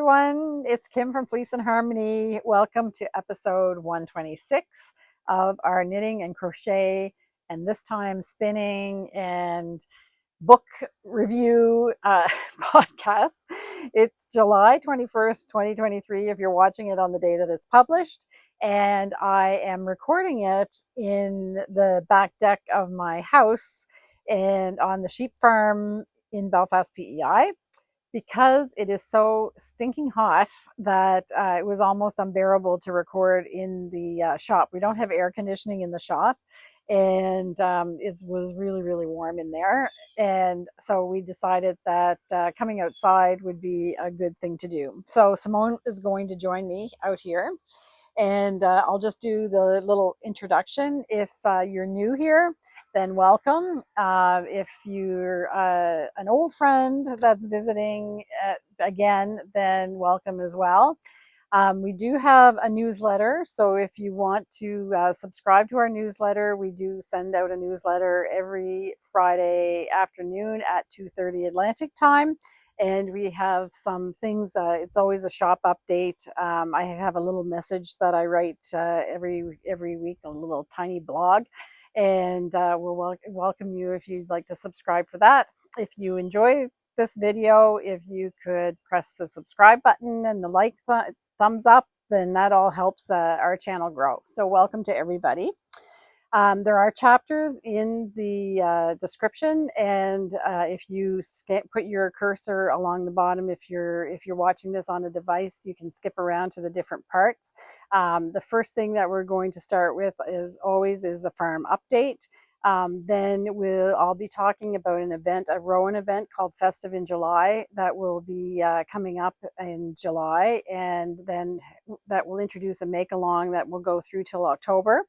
everyone, it's Kim from Fleece and Harmony. Welcome to episode 126 of our knitting and crochet, and this time spinning and book review podcast. It's July 21st, 2023, if you're watching it on the day that it's published, and I am recording it in the back deck of my house and on the sheep farm in Belfast, PEI, because it is so stinking hot that it was almost unbearable to record in the shop. We don't have air conditioning in the shop, and it was really, really warm in there. And so we decided that coming outside would be a good thing to do. So Simone is going to join me out here. And I'll just do the little introduction. If you're new here, then welcome. If you're an old friend that's visiting again, then welcome as well. We do have a newsletter, so if you want to subscribe to our newsletter, we do send out a newsletter every Friday afternoon at 2:30 Atlantic time. And we have some things, it's always a shop update. I have a little message that I write every week, a little tiny blog, and we'll welcome you if you'd like to subscribe for that. If you enjoy this video, if you could press the subscribe button and the thumbs up, then that all helps our channel grow. So welcome to everybody. There are chapters in the description, and if you put your cursor along the bottom, if you're watching this on a device, you can skip around to the different parts. The first thing that we're going to start with is a farm update. Then I'll be talking about an event, a Rowan event called Festive in July, that will be coming up in July, and then that will introduce a make-along that will go through till October.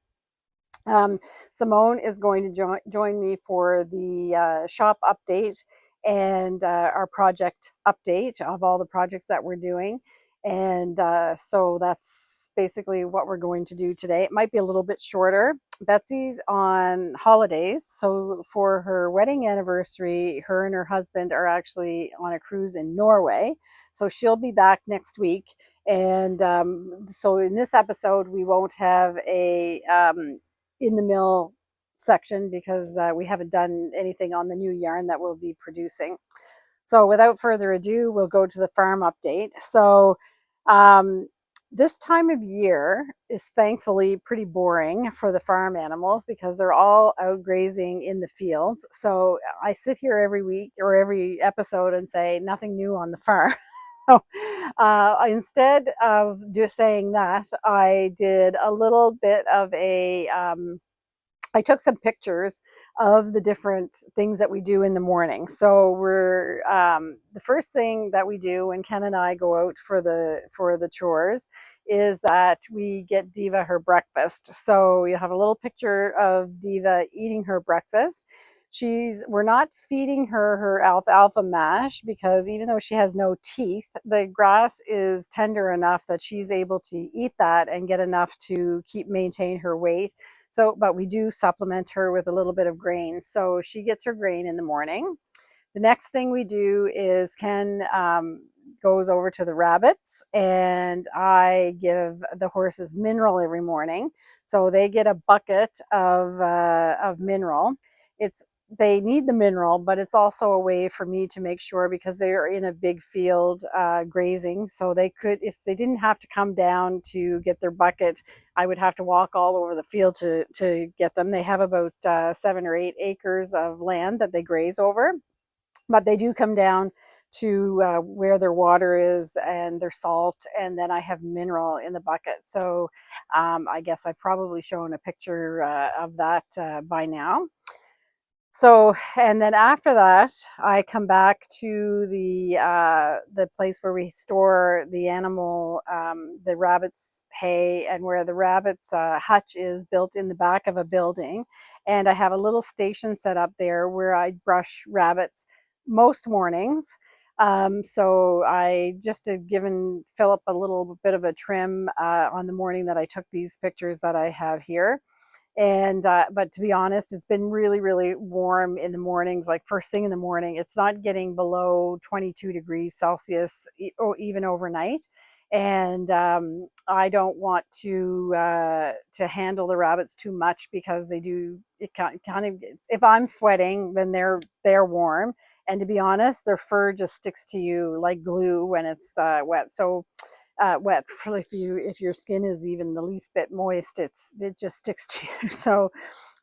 Simone is going to join me for the shop update and our project update of all the projects that we're doing. And so that's basically what we're going to do today. It might be a little bit shorter. Betsy's on holidays, so for her wedding anniversary, her and her husband are actually on a cruise in Norway, so she'll be back next week. And so in this episode, we won't have a in the mill section because we haven't done anything on the new yarn that we'll be producing. So without further ado, we'll go to the farm update. So this time of year is thankfully pretty boring for the farm animals because they're all out grazing in the fields. So I sit here every week or every episode and say nothing new on the farm. So instead of just saying that, I did a little bit of I took some pictures of the different things that we do in the morning. So we're the first thing that we do when Ken and I go out for the chores is that we get Diva her breakfast. So you have a little picture of Diva eating her breakfast. We're not feeding her alfalfa mash because even though she has no teeth, the grass is tender enough that she's able to eat that and get enough to maintain her weight. So, but we do supplement her with a little bit of grain. So she gets her grain in the morning. The next thing we do is Ken goes over to the rabbits, and I give the horses mineral every morning. So they get a bucket of mineral. They need the mineral, but it's also a way for me to make sure, because they are in a big field grazing, so they could, if they didn't have to come down to get their bucket, I would have to walk all over the field to get them. They have about 7 or 8 acres of land that they graze over, but they do come down to where their water is and their salt, and then I have mineral in the bucket. So I guess I've probably shown a picture of that by now. So, and then after that, I come back to the place where we store the animal, the rabbits' hay, and where the rabbits' hutch is built in the back of a building. And I have a little station set up there where I brush rabbits most mornings. So I just have given Philip a little bit of a trim on the morning that I took these pictures that I have here. And but to be honest, it's been really, really warm in the mornings, like first thing in the morning. It's not getting below 22 degrees Celsius or even overnight. And I don't want to handle the rabbits too much, because they do, it kind of, if I'm sweating, then they're warm. And to be honest, their fur just sticks to you like glue when it's wet. So wet, if your skin is even the least bit moist, it just sticks to you.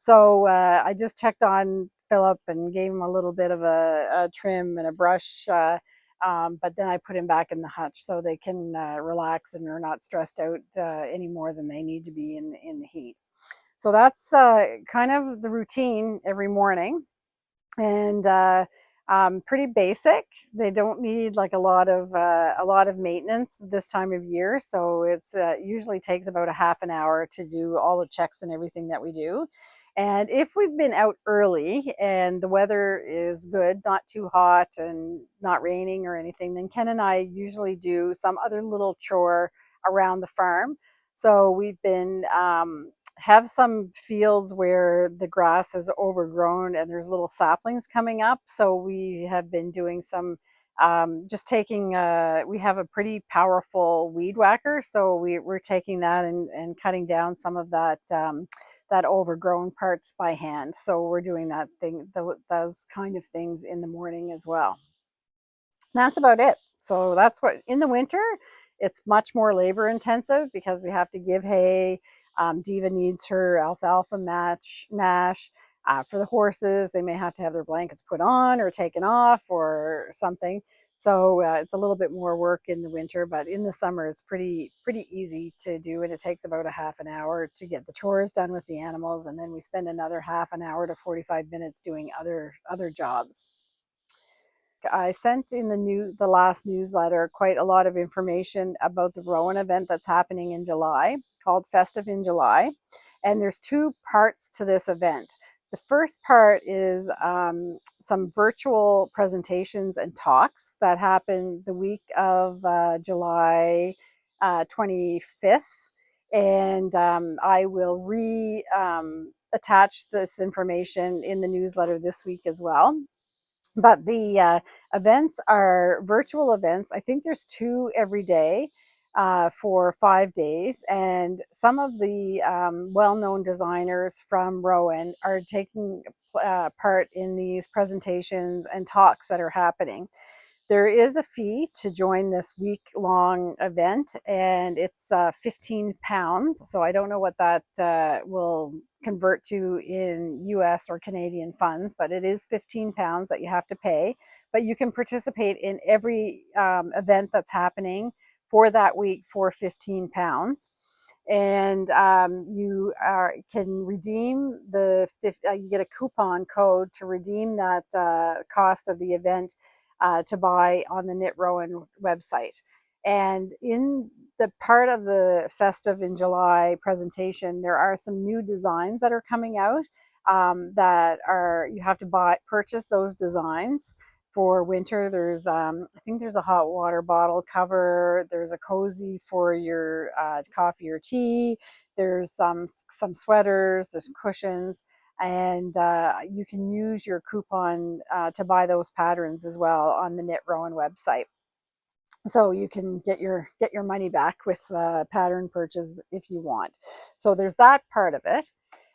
So I just checked on Philip and gave him a little bit of a trim and a brush, but then I put him back in the hutch so they can relax and are not stressed out any more than they need to be in the heat. So that's kind of the routine every morning. And pretty basic. They don't need like a lot of maintenance this time of year. So it's usually takes about a half an hour to do all the checks and everything that we do. And if we've been out early and the weather is good, not too hot and not raining or anything, then Ken and I usually do some other little chore around the farm. So we've been have some fields where the grass is overgrown and there's little saplings coming up. So we have been doing some just taking, we have a pretty powerful weed whacker. So we're taking that and cutting down some of that, that overgrown parts by hand. So we're doing that thing, those kind of things in the morning as well. That's about it. So that's what, in the winter, it's much more labor intensive because we have to give hay. Diva needs her alfalfa mash. For the horses, they may have to have their blankets put on or taken off or something. So it's a little bit more work in the winter, but in the summer, it's pretty easy to do. And it takes about a half an hour to get the chores done with the animals. And then we spend another half an hour to 45 minutes doing other jobs. I sent in the last newsletter quite a lot of information about the Rowan event that's happening in July, called Festive in July. And there's two parts to this event. The first part is some virtual presentations and talks that happen the week of July 25th. And I will attach this information in the newsletter this week as well. But the events are virtual events. I think there's two every day for 5 days. And some of the well-known designers from Rowan are taking part in these presentations and talks that are happening. There is a fee to join this week-long event, and it's £15. So I don't know what that will convert to in US or Canadian funds, but it is £15 that you have to pay. But you can participate in every event that's happening for that week for £15. And you can redeem you get a coupon code to redeem that cost of the event to buy on the Knit Rowan website. And in the part of the Festive in July presentation, there are some new designs that are coming out that you have to purchase those designs for winter. There's I think there's a hot water bottle cover. There's a cozy for your coffee or tea. There's some sweaters. There's cushions. And you can use your coupon to buy those patterns as well on the Knit Rowan website. So you can get your money back with pattern purchase if you want. So there's that part of it.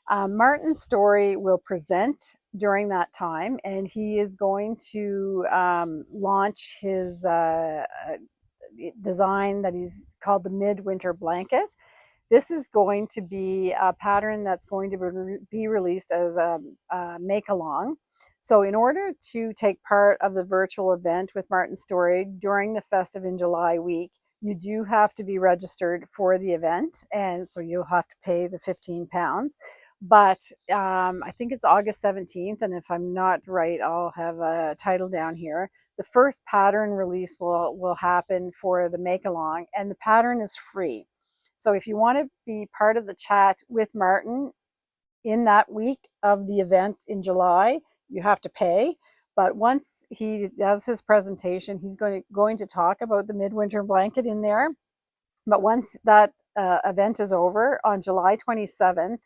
Martin Story will present during that time, and he is going to launch his design that he's called the Midwinter Blanket. This is going to be a pattern that's going to be released as a make-along. So in order to take part of the virtual event with Martin Story during the Festive in July week, you do have to be registered for the event, and so you'll have to pay the £15. But I think it's August 17th, and if I'm not right, I'll have a title down here. The first pattern release will happen for the make-along, and the pattern is free. So if you want to be part of the chat with Martin in that week of the event in July, you have to pay. But once he does his presentation, he's going to talk about the Midwinter Blanket in there. But once that event is over on July 27th,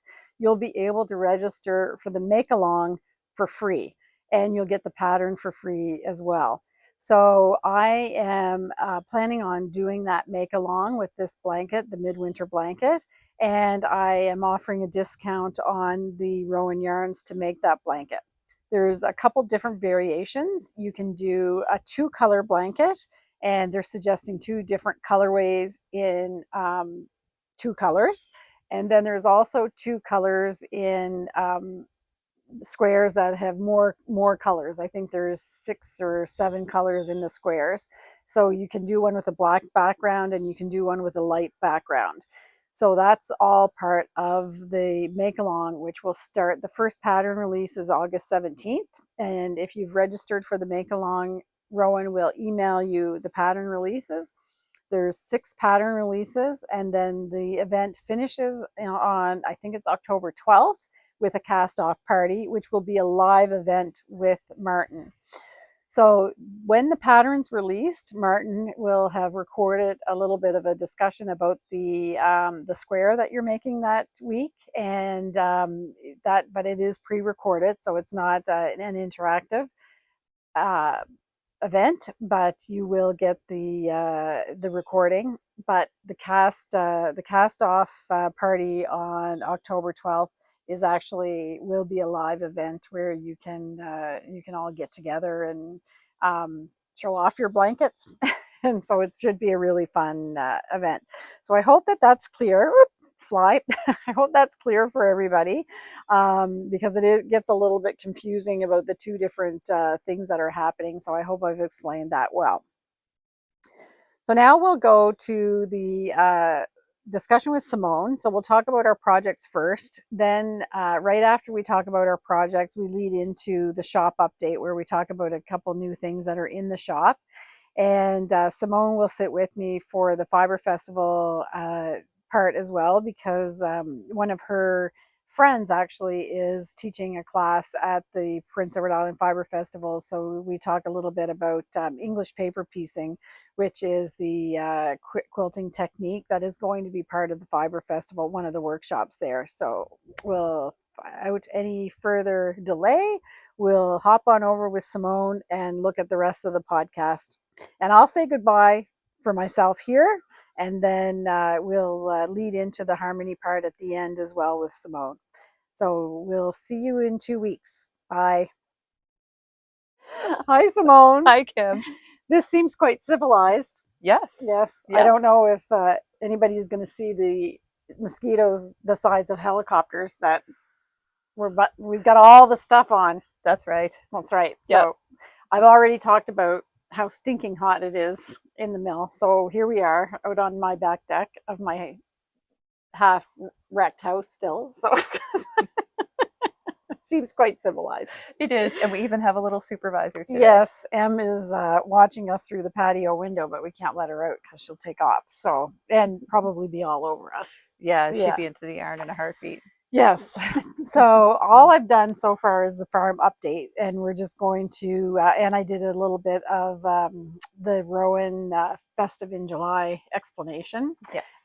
you'll be able to register for the make along for free, and you'll get the pattern for free as well. So I am planning on doing that make along with this blanket, the midwinter blanket, and I am offering a discount on the Rowan yarns to make that blanket. There's a couple different variations. You can do a 2-color blanket, and they're suggesting 2 different colorways in 2 colors. And then there's also 2 colors in squares that have more colors. I think there's 6 or 7 colors in the squares. So you can do one with a black background and you can do one with a light background. So that's all part of the make along, which will start. The first pattern release is August 17th. And if you've registered for the make along, Rowan will email you the pattern releases. There's 6 pattern releases, and then the event finishes on, I think it's October 12th, with a cast-off party, which will be a live event with Martin. So when the pattern's released, Martin will have recorded a little bit of a discussion about the square that you're making that week, and but it is pre-recorded, so it's not an interactive event, but you will get the recording. But the cast off party on October 12th is actually will be a live event where you can all get together and show off your blankets. And so it should be a really fun event. So I hope that that's clear. Fly. I hope that's clear for everybody, because it gets a little bit confusing about the 2 different things that are happening. So I hope I've explained that well. So now we'll go to the discussion with Simone. So we'll talk about our projects first. Then right after we talk about our projects, we lead into the shop update, where we talk about a couple new things that are in the shop. And Simone will sit with me for the Fibre Festival part as well, because one of her friends actually is teaching a class at the Prince Edward Island Fibre Festival. So we talk a little bit about English paper piecing, which is the quilting technique that is going to be part of the Fibre Festival, one of the workshops there. So we'll, without any further delay, we'll hop on over with Simone and look at the rest of the podcast. And I'll say goodbye for myself here, and then we'll lead into the harmony part at the end as well with Simone. So we'll see you in 2 weeks. Bye. Hi, Simone. Hi, Kim. This seems quite civilized. Yes. Yes. I don't know if anybody is going to see the mosquitoes the size of helicopters that we've got all the stuff on. That's right. That's right. Yep. So I've already talked about how stinking hot it is in the mill. So here we are out on my back deck of my half wrecked house still. So it seems quite civilized. It is. And we even have a little supervisor today. Yes, Em is watching us through the patio window, but we can't let her out because she'll take off. So, and probably be all over us. Yeah, she'd be into the yarn in a heartbeat. Yes. So all I've done so far is the farm update, and we're just going to, and I did a little bit of the Rowan Festive in July explanation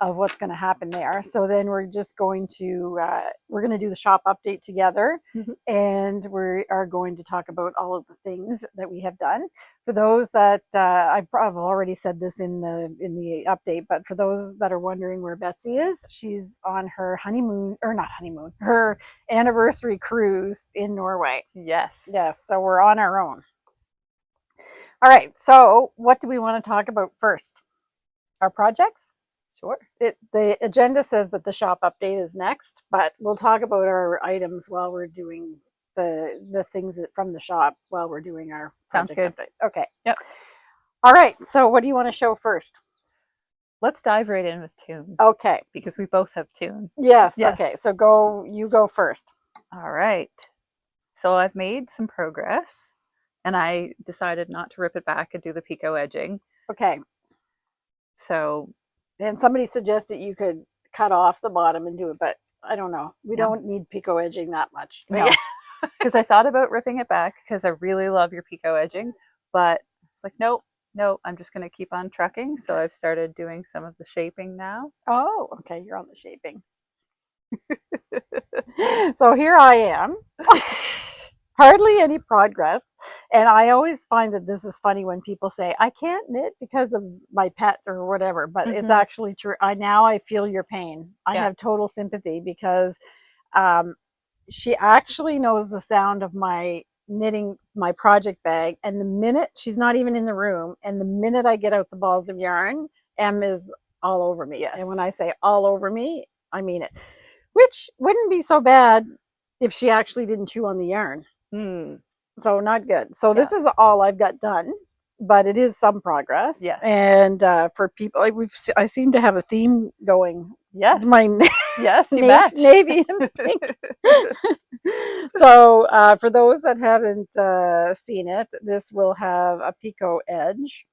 of what's going to happen there. So then we're just going to, we're going to do the shop update together, and we are going to talk about all of the things that we have done. For those that, I've already said this in the update, but for those that are wondering where Betsy is, she's on her honeymoon, or not honeymoon, her anniversary cruise in Norway. Yes. Yes, so we're on our own. All right, so what do we want to talk about first? Our projects? Sure. The agenda says that the shop update is next, but we'll talk about our items while we're doing the things from the shop while we're doing our Sounds good. update. Okay. Yep. All right, so what do you want to show first? Let's dive right in with tune. Okay. Because we both have tune. Yes. Okay, so you go first. All right. So I've made some progress, and I decided not to rip it back and do the picot edging. Okay. So. And somebody suggested you could cut off the bottom and do it, but I don't know. We don't need picot edging that much. No. Because I thought about ripping it back because I really love your picot edging, but it's like, nope, I'm just going to keep on trucking. So I've started doing some of the shaping now. Oh, okay. You're on the shaping. So here I am. Hardly any progress. And I always find that this is funny when people say, I can't knit because of my pet or whatever, but it's actually true. I feel your pain. I have total sympathy because she actually knows the sound of my knitting my project bag. And the minute she's not even in the room, and the minute I get out the balls of yarn, Em is all over me. Yes. And when I say all over me, I mean it. Which wouldn't be so bad if she actually didn't chew on the yarn. So not good. So this is all I've got done, but it is some progress. Yes. And for people, like I seem to have a theme going. Yes. My yes, you match. navy and pink. So for those that haven't seen it, this will have a picot edge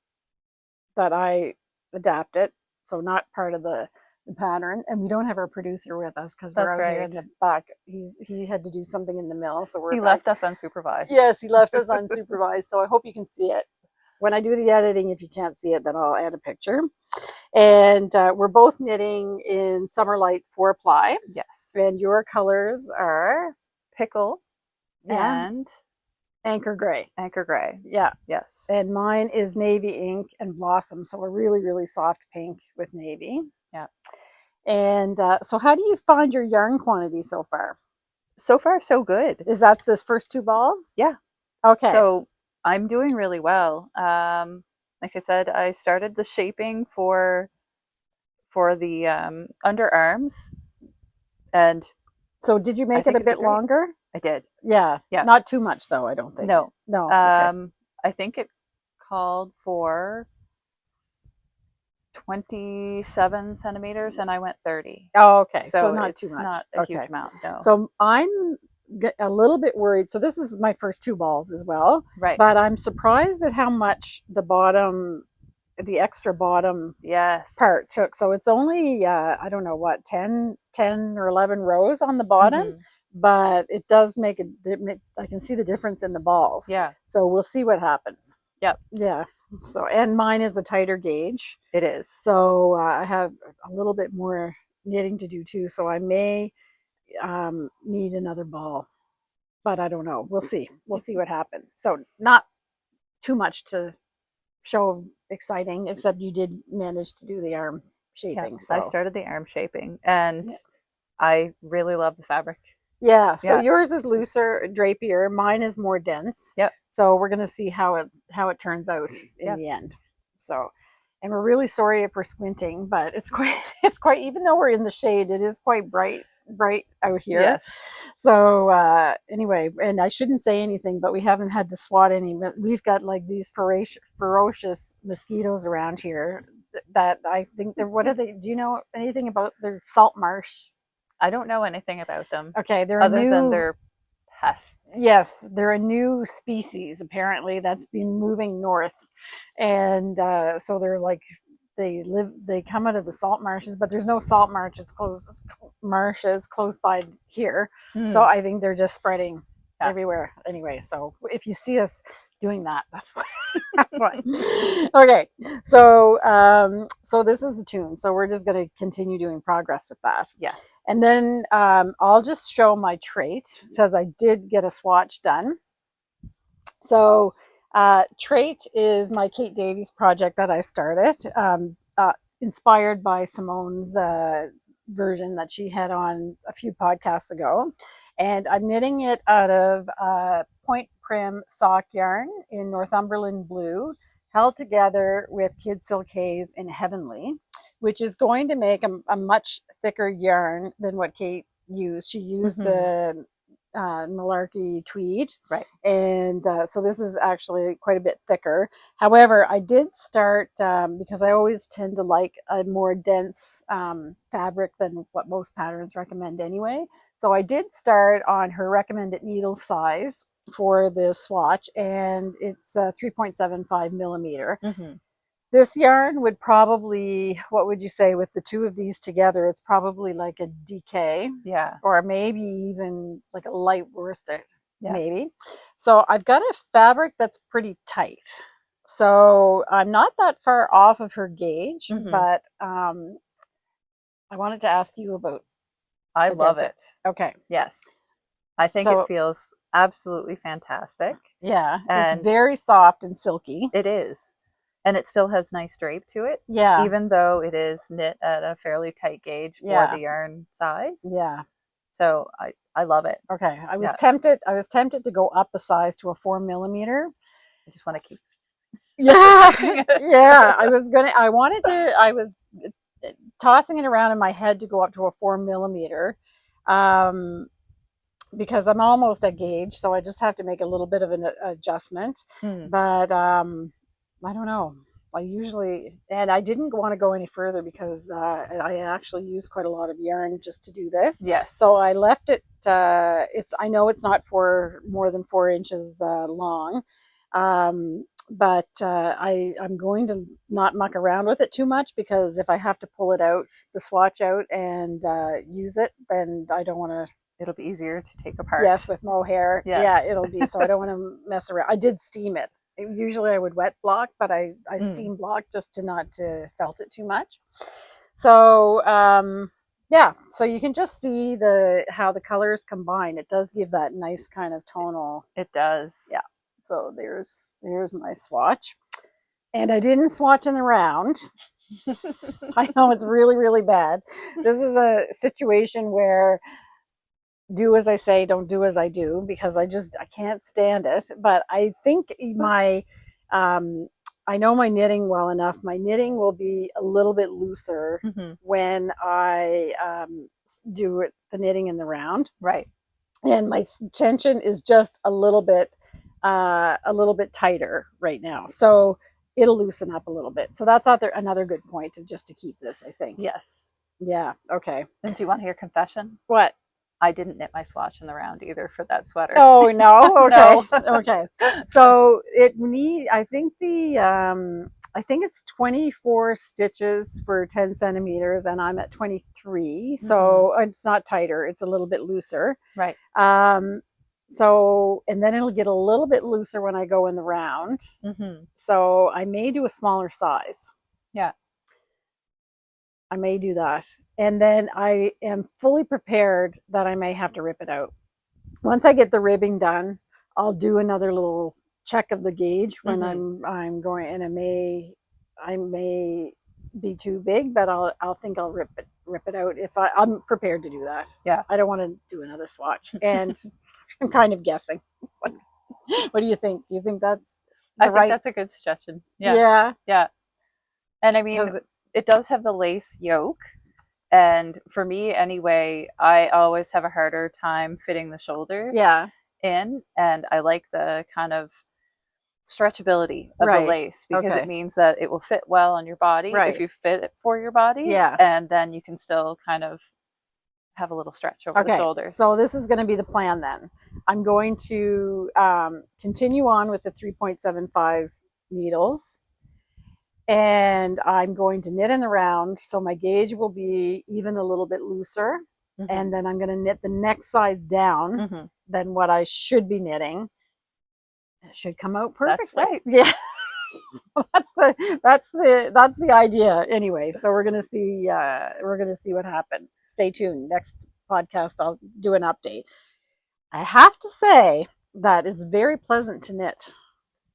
that I adapted. So not part of the pattern, and we don't have our producer with us because we're out here in the back. He had to do something in the mill, so he left us unsupervised. Yes, he left us unsupervised. So I hope you can see it when I do the editing. If you can't see it, then I'll add a picture. And we're both knitting in Summer Light 4-ply. Yes. And your colors are Pickle and Anchor Gray. Anchor Gray. Yeah. Yes. And mine is Navy Ink and Blossom. So a really, really soft pink with navy. Yeah. And so how do you find your yarn quantity so far? So far, so good. Is that the first 2 balls? Yeah. Okay. So I'm doing really well. Like I said, I started the shaping for the underarms. And so did you make it a bit longer? I did. Yeah. Yeah. Not too much though, I don't think. No. No. Okay. I think it called for 27 centimeters and I went 30. Oh, okay. So not too much. Not a huge amount, no. So I'm a little bit worried. So this is my first 2 balls as well. Right. But I'm surprised at how much the extra bottom part took. So it's only, I don't know what, 10 or 11 rows on the bottom. But it does make it, I can see the difference in the balls. Yeah. So we'll see what happens. Yep. Yeah. So, and mine is a tighter gauge. It is. So I have a little bit more knitting to do too. So I may need another ball, but I don't know. We'll see. We'll see what happens. So not too much to show exciting, except you did manage to do the arm shaping. Yeah, so I started the arm shaping and I really love the fabric. Yeah, so yours is looser, drapier. Mine is more dense. Yep. So we're gonna see how it turns out in the end. So, and we're really sorry if we're squinting, but it's quite even though we're in the shade, it is quite bright out here. Yes. So anyway, and I shouldn't say anything, but we haven't had to swat any. We've got like these ferocious mosquitoes around here that I think they're, what are they? Do you know anything about their salt marsh? I don't know anything about them. Okay, they're other than they're pests. Yes, they're a new species apparently that's been moving north, and so they're like they come out of the salt marshes, but there's no salt marshes close by here. So I think they're just spreading everywhere anyway. So if you see us doing that, that's why. Okay, so so this is the tune. So we're just going to continue doing progress with that. Yes. And then I'll just show my Treit. It says I did get a swatch done. So Treit is my Kate Davies project that I started, inspired by Simone's version that she had on a few podcasts ago. And I'm knitting it out of Point Prim sock yarn in Northumberland blue, held together with Kid Silk Haze in Heavenly, which is going to make a much thicker yarn than what Kate used. She used the Malarkey tweed, right? And so this is actually quite a bit thicker. However, I did start because I always tend to like a more dense fabric than what most patterns recommend anyway. So I did start on her recommended needle size for this swatch, and it's 3.75 millimeter. This yarn would probably, what would you say with the 2 of these together? It's probably like a DK. Yeah. Or maybe even like a light worsted, maybe. So I've got a fabric that's pretty tight. So I'm not that far off of her gauge, but I wanted to ask you about I love against it. Okay. Yes. I think it feels absolutely fantastic. Yeah, And it's very soft and silky. it is. And it still has nice drape to it. Yeah. Even though it is knit at a fairly tight gauge for the yarn size. Yeah. So I love it. Okay. I was tempted to go up a size to a 4mm. I just want to keep yeah. I was tossing it around in my head to go up to a 4mm. Because I'm almost at gauge, so I just have to make a little bit of an adjustment. But I don't know. I didn't want to go any further because I actually use quite a lot of yarn just to do this. Yes. So I left it. I know it's not for more than 4 inches long. But I'm going to not muck around with it too much, because if I have to pull it out, the swatch out, and use it, then I don't want to. It'll be easier to take apart. Yes, with mohair. Yes. Yeah, it'll be. So I don't want to mess around. I did steam it. Usually I would wet block, but I steam block just to not to felt it too much. So yeah, so you can just see how the colors combine. It does give that nice kind of tonal. It does. Yeah. So there's my swatch. And I didn't swatch in the round. I know it's really, really bad. This is a situation where do as I say, don't do as I do, because I can't stand it. But I think I know my knitting well enough. My knitting will be a little bit looser when I do the knitting in the round. Right. And my tension is just a little bit tighter right now. So it'll loosen up a little bit. So that's another good point to keep this, I think. Yes. Yeah. Okay. And do you want to hear confession? What? I didn't knit my swatch in the round either for that sweater. Oh no. Okay. No. Okay. So I think it's 24 stitches for 10 centimeters, and I'm at 23. So it's not tighter. It's a little bit looser. Right. So, and then it'll get a little bit looser when I go in the round. So I may do a smaller size. Yeah. I may do that. And then I am fully prepared that I may have to rip it out. Once I get the ribbing done, I'll do another little check of the gauge when I'm going, and I may be too big, but I'll think I'll rip it out if I'm prepared to do that. Yeah. I don't want to do another swatch. And I'm kind of guessing. What do you think? Do you think that's I think that's a good suggestion. Yeah. Yeah. Yeah. And I mean, it does have the lace yoke. And for me anyway, I always have a harder time fitting the shoulders in. And I like the kind of stretchability of the lace, because it means that it will fit well on your body if you fit it for your body. Yeah. And then you can still kind of have a little stretch over the shoulders. So this is going to be the plan then. I'm going to continue on with the 3.75 needles. And I'm going to knit in the round, so my gauge will be even a little bit looser. And then I'm going to knit the next size down than what I should be knitting. It should come out perfectly. That's right. Yeah. So that's the idea anyway. So we're gonna see what happens. Stay tuned. Next podcast I'll do an update. I have to say that it's very pleasant to knit.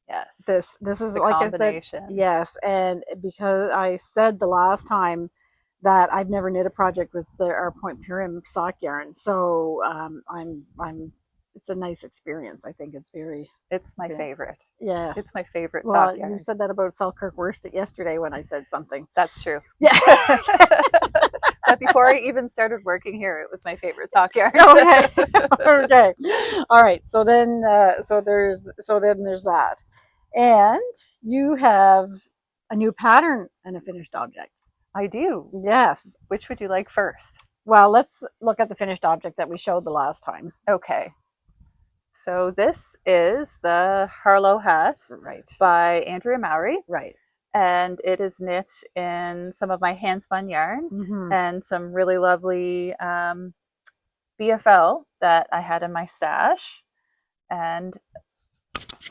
Yes. This is like I said. Yes, and because I said the last time that I've never knit a project with our Point Purim sock yarn, so it's a nice experience. I think it's my favorite. Yes, it's my favorite sock yarn. You said that about Selkirk worsted yesterday when I said something. That's true. Yeah. But before I even started working here, it was my favorite sock yarn. Okay. Okay. All right. So then there's that. And you have a new pattern and a finished object. I do. Yes. Which would you like first? Well, let's look at the finished object that we showed the last time. Okay. So this is the Harlow Hat by Andrea Mowry. Right. And it is knit in some of my hand spun yarn and some really lovely BFL that I had in my stash. And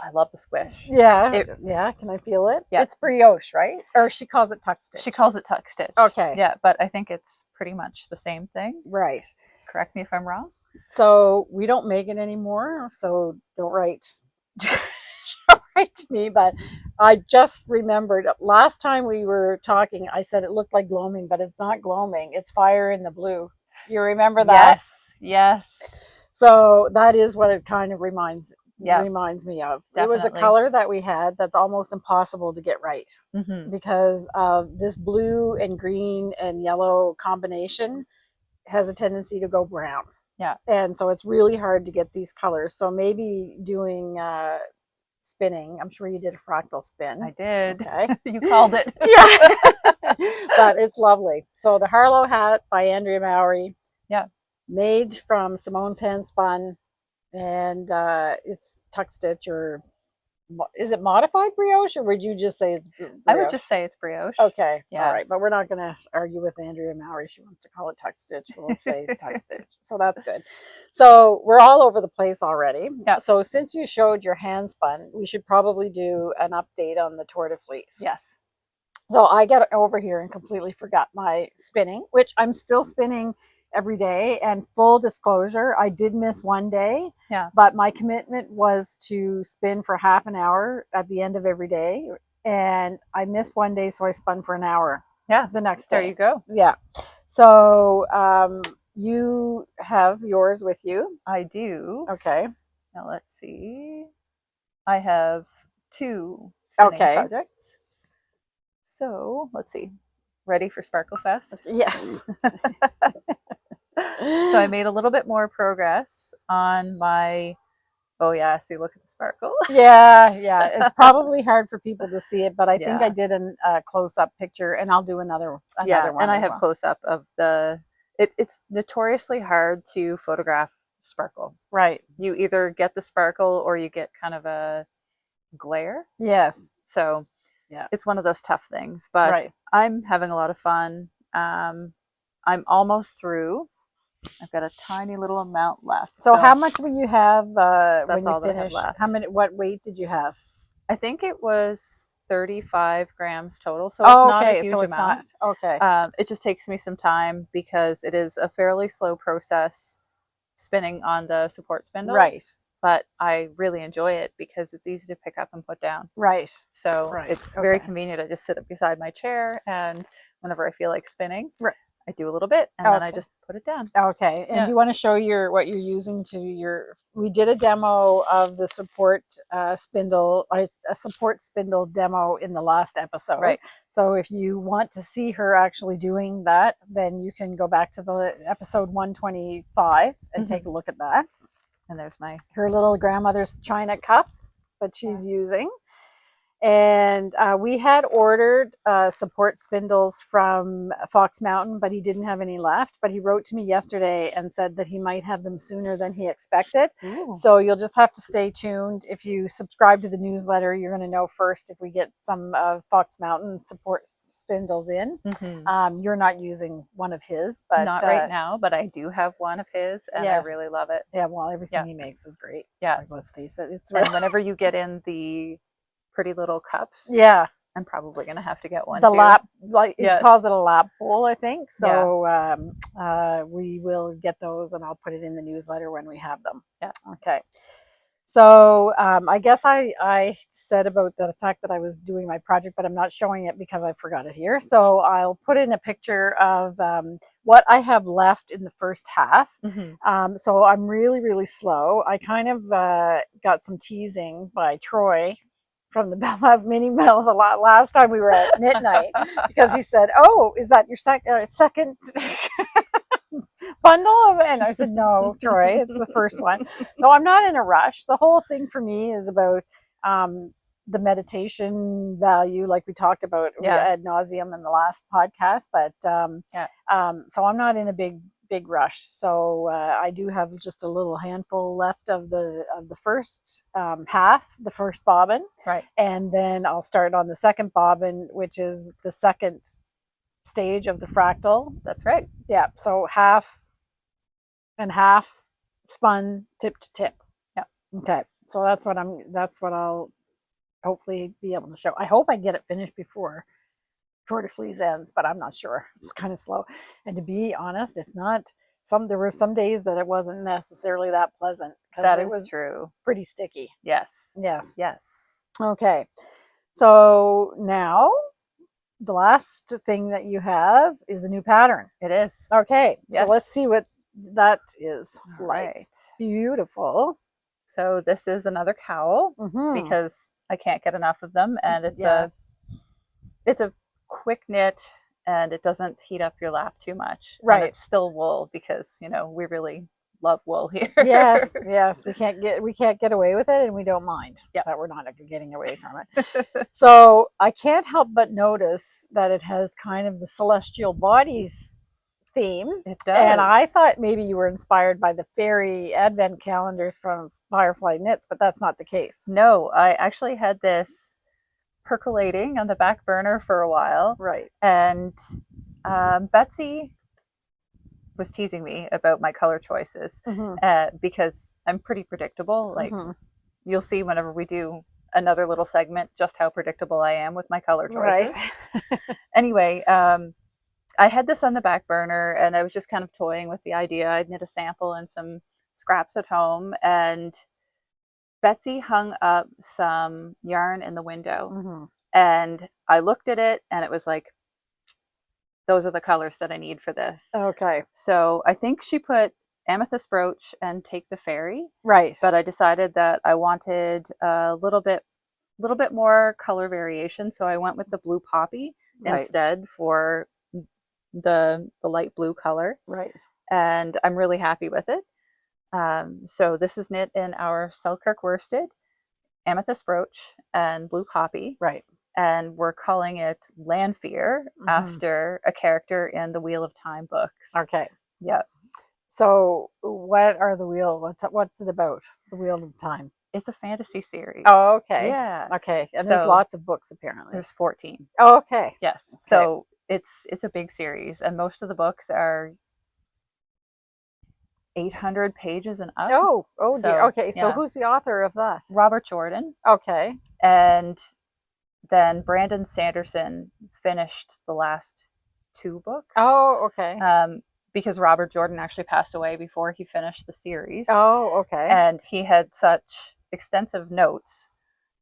I love the squish. Yeah. Yeah. Can I feel it? Yeah. It's brioche, right? Or she calls it tuck stitch. She calls it tuck stitch. Okay. Yeah, but I think it's pretty much the same thing. Right. Correct me if I'm wrong. So we don't make it anymore. So don't write. Don't write to me, but I just remembered last time we were talking, I said it looked like gloaming, but it's not gloaming. It's fire in the blue. You remember that? Yes. Yes. So that is what it kind of reminds me of. Definitely. It was a color that we had that's almost impossible to get right because this blue and green and yellow combination has a tendency to go brown. Yeah. And so it's really hard to get these colors. So maybe doing spinning. I'm sure you did a fractal spin. I did. Okay. You called it. Yeah. But it's lovely. So the Harlow Hat by Andrea Mowry. Yeah. Made from Simone's hand spun. And it's tuck stitch, or is it modified brioche, or would you just say it's brioche? I would just say it's brioche. Okay. Yeah. All right. But we're not going to argue with Andrea Mowry. She wants to call it tuck stitch. We'll say tuck stitch. So that's good. So we're all over the place already. Yeah. So since you showed your hand spun, we should probably do an update on the Tour de Fleece. Yes. So I got over here and completely forgot my spinning, which I'm still spinning every day. And full disclosure, I did miss one day. Yeah. But my commitment was to spin for half an hour at the end of every day. And I missed one day, so I spun for an hour. Yeah. The next day. There you go. Yeah. So you have yours with you. I do. Okay. Now let's see. I have 2 spinning projects. So let's see. Ready for Sparkle Fest? Yes. So I made a little bit more progress on my, oh yeah, see, look at the sparkle. Yeah. It's probably hard for people to see it, but I think I did a close-up picture, and I'll do another one. And I have close-up of the, it's notoriously hard to photograph sparkle. Right. You either get the sparkle or you get kind of a glare. Yes. So yeah, it's one of those tough things, but I'm having a lot of fun. I'm almost through. I've got a tiny little amount left. So how much will you have when you all that I have finish? left. How many? What weight did you have? I think it was 35 grams total. So it's not a huge amount. Okay. It just takes me some time because it is a fairly slow process spinning on the support spindle. Right. But I really enjoy it because it's easy to pick up and put down. Right. So it's very convenient. I just sit up beside my chair, and whenever I feel like spinning, I do a little bit, and then I just put it down. Okay. And do you want to show what you're using to your? We did a demo of the support spindle, a support spindle demo in the last episode. Right. So if you want to see her actually doing that, then you can go back to the episode 125 and take a look at that. And there's her little grandmother's china cup that she's using. And we had ordered support spindles from Fox Mountain, but he didn't have any left. But he wrote to me yesterday and said that he might have them sooner than he expected. Ooh. So you'll just have to stay tuned. If you subscribe to the newsletter, you're going to know first if we get some Fox Mountain support spindles in. You're not using one of his, but not right now, but I do have one of his, and I really love it. Yeah, well, everything he makes is great. Yeah, like, let's face it. It's and whenever you get in the pretty little cups, I'm probably gonna have to get one. The too. lap, like he calls it a lap bowl, I think. So we will get those, and I'll put it in the newsletter when we have them. Yeah. Okay. So I guess I said about the fact that I was doing my project, but I'm not showing it because I forgot it here. So I'll put in a picture of what I have left in the first half. So I'm really, really slow. I kind of got some teasing by Troy from the Belfast Mini Mills a lot last time we were at midnight because he said, "Oh, is that your second bundle?" And I said, "No, Troy, it's the first one." So I'm not in a rush. The whole thing for me is about the meditation value, like we talked about ad nauseum in the last podcast. But so I'm not in a big rush. So I do have just a little handful left of the first half, the first bobbin, and then I'll start on the second bobbin, which is the second stage of the fractal. That's right. Yeah. So half and half spun tip to tip. Yeah. Okay. So that's what I'll hopefully be able to show. I hope I get it finished before Tour de Fleece ends, but I'm not sure. It's kind of slow. And to be honest, it's not there were some days that it wasn't necessarily that pleasant. That is true. Pretty sticky. Yes. Yes. Yes. Okay. So now the last thing that you have is a new pattern. It is. Okay. Yes. So let's see what that is like. Right. Beautiful. So this is another cowl because I can't get enough of them, and it's a quick knit, and it doesn't heat up your lap too much. Right. And it's still wool because, you know, we really love wool here. Yes, yes. We can't get away with it, and we don't mind that we're not getting away from it. So I can't help but notice that it has kind of the celestial bodies theme. It does. And I thought maybe you were inspired by the fairy advent calendars from Firefly Knits, but that's not the case. No, I actually had this percolating on the back burner for a while. Right. And Betsy was teasing me about my color choices because I'm pretty predictable. Like you'll see whenever we do another little segment just how predictable I am with my color choices. Right. Anyway, I had this on the back burner, and I was just kind of toying with the idea. I'd knit a sample and some scraps at home, and Betsy hung up some yarn in the window, and I looked at it, and it was like, those are the colors that I need for this. Okay. So I think she put Amethyst Brooch and Take the Fairy. Right. But I decided that I wanted a little bit more color variation, so I went with the Blue Poppy instead for the light blue color. Right. And I'm really happy with it. So this is knit in our Selkirk worsted, Amethyst Brooch, and Blue Poppy. Right. And we're calling it Lanfear after a character in the Wheel of Time books. Okay. Yep. So what are the what's it about, the Wheel of Time? It's a fantasy series. Oh, okay. Yeah. Okay. And there's lots of books apparently. There's 14. Oh, okay. Yes. Okay. So it's a big series, and most of the books are 800 pages and up. Oh dear. Okay. So who's the author of that? Robert Jordan. Okay. And then Brandon Sanderson finished the last 2 books. Oh, okay. Because Robert Jordan actually passed away before he finished the series. Oh, okay. And he had such extensive notes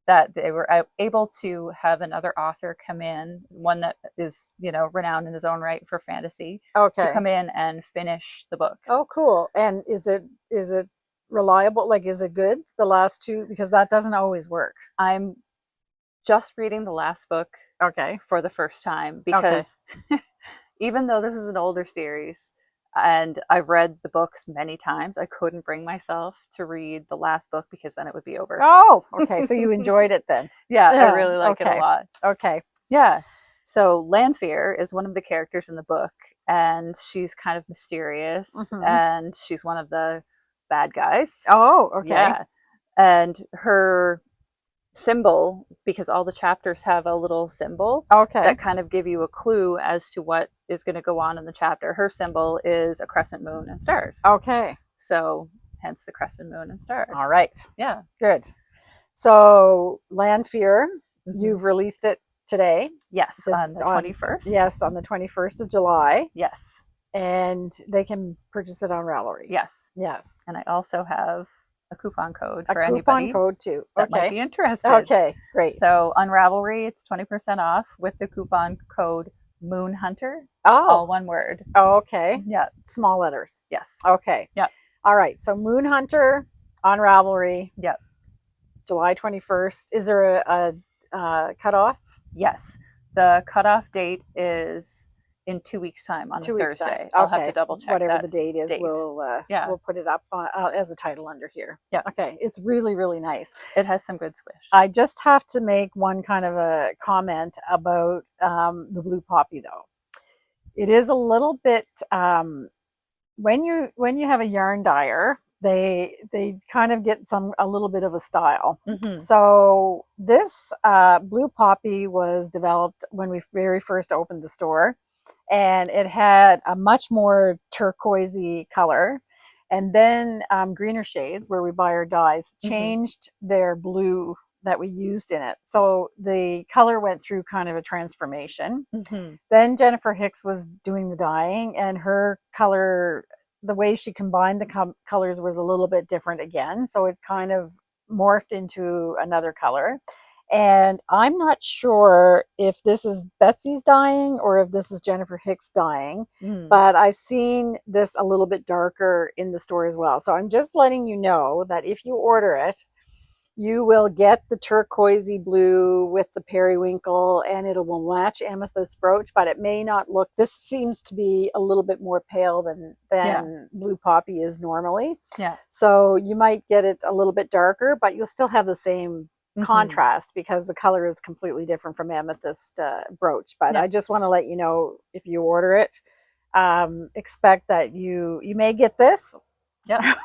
that they were able to have another author come in, one that is, you know, renowned in his own right for fantasy, to come in and finish the books. Oh, cool. And is it reliable? Like, is it good, the last 2? Because that doesn't always work. I'm just reading the last book for the first time because even though this is an older series and I've read the books many times, I couldn't bring myself to read the last book because then it would be over. Oh, okay. So you enjoyed it then? Yeah, I really like it a lot. Okay. Yeah. So Lanfear is one of the characters in the book, and she's kind of mysterious, and she's one of the bad guys. Oh, okay. Yeah. And her symbol, because all the chapters have a little symbol that kind of give you a clue as to what is going to go on in the chapter. Her symbol is a crescent moon and stars. Okay. So hence the crescent moon and stars. All right. Yeah. Good. So Lanfear, you've released it today. Yes, on the 21st. Yes, on the 21st of July. Yes. And they can purchase it on Ravelry. Yes. Yes. And I also have a coupon code for anybody. A coupon code too. That might be interested. Okay, great. So on Ravelry, it's 20% off with the coupon code Moon Hunter. All one word. Oh, okay. Yeah. Small letters. Yes. Okay. Yeah. All right. So Moon Hunter on Ravelry. Yep. July 21st. Is there a cutoff? Yes. The cutoff date is in 2 weeks' time on a Thursday. I'll have to double check whatever the date is. We'll put it up as a title under here. Yeah. Okay. It's really, really nice. It has some good squish. I just have to make one kind of a comment about the Blue Poppy though. It is a little bit when you have a yarn dyer, they kind of get a little bit of a style. So this Blue Poppy was developed when we very first opened the store, and it had a much more turquoisey color, And then Greener Shades, where we buy our dyes, changed their blue that we used in it. So the color went through kind of a transformation. Then Jennifer Hicks was doing the dyeing, and her color, the way she combined the colors was a little bit different again. So it kind of morphed into another color. And I'm not sure if this is Betsy's dyeing or if this is Jennifer Hicks dyeing, but I've seen this a little bit darker in the store as well. So I'm just letting you know that if you order it, you will get the turquoisey blue with the periwinkle, and it will match amethyst brooch, but it may not look, this seems to be a little bit more pale than blue poppy is normally. So you might get it a little bit darker, but you'll still have the same contrast because the color is completely different from amethyst brooch. But I just want to let you know, if you order it, expect that you may get this.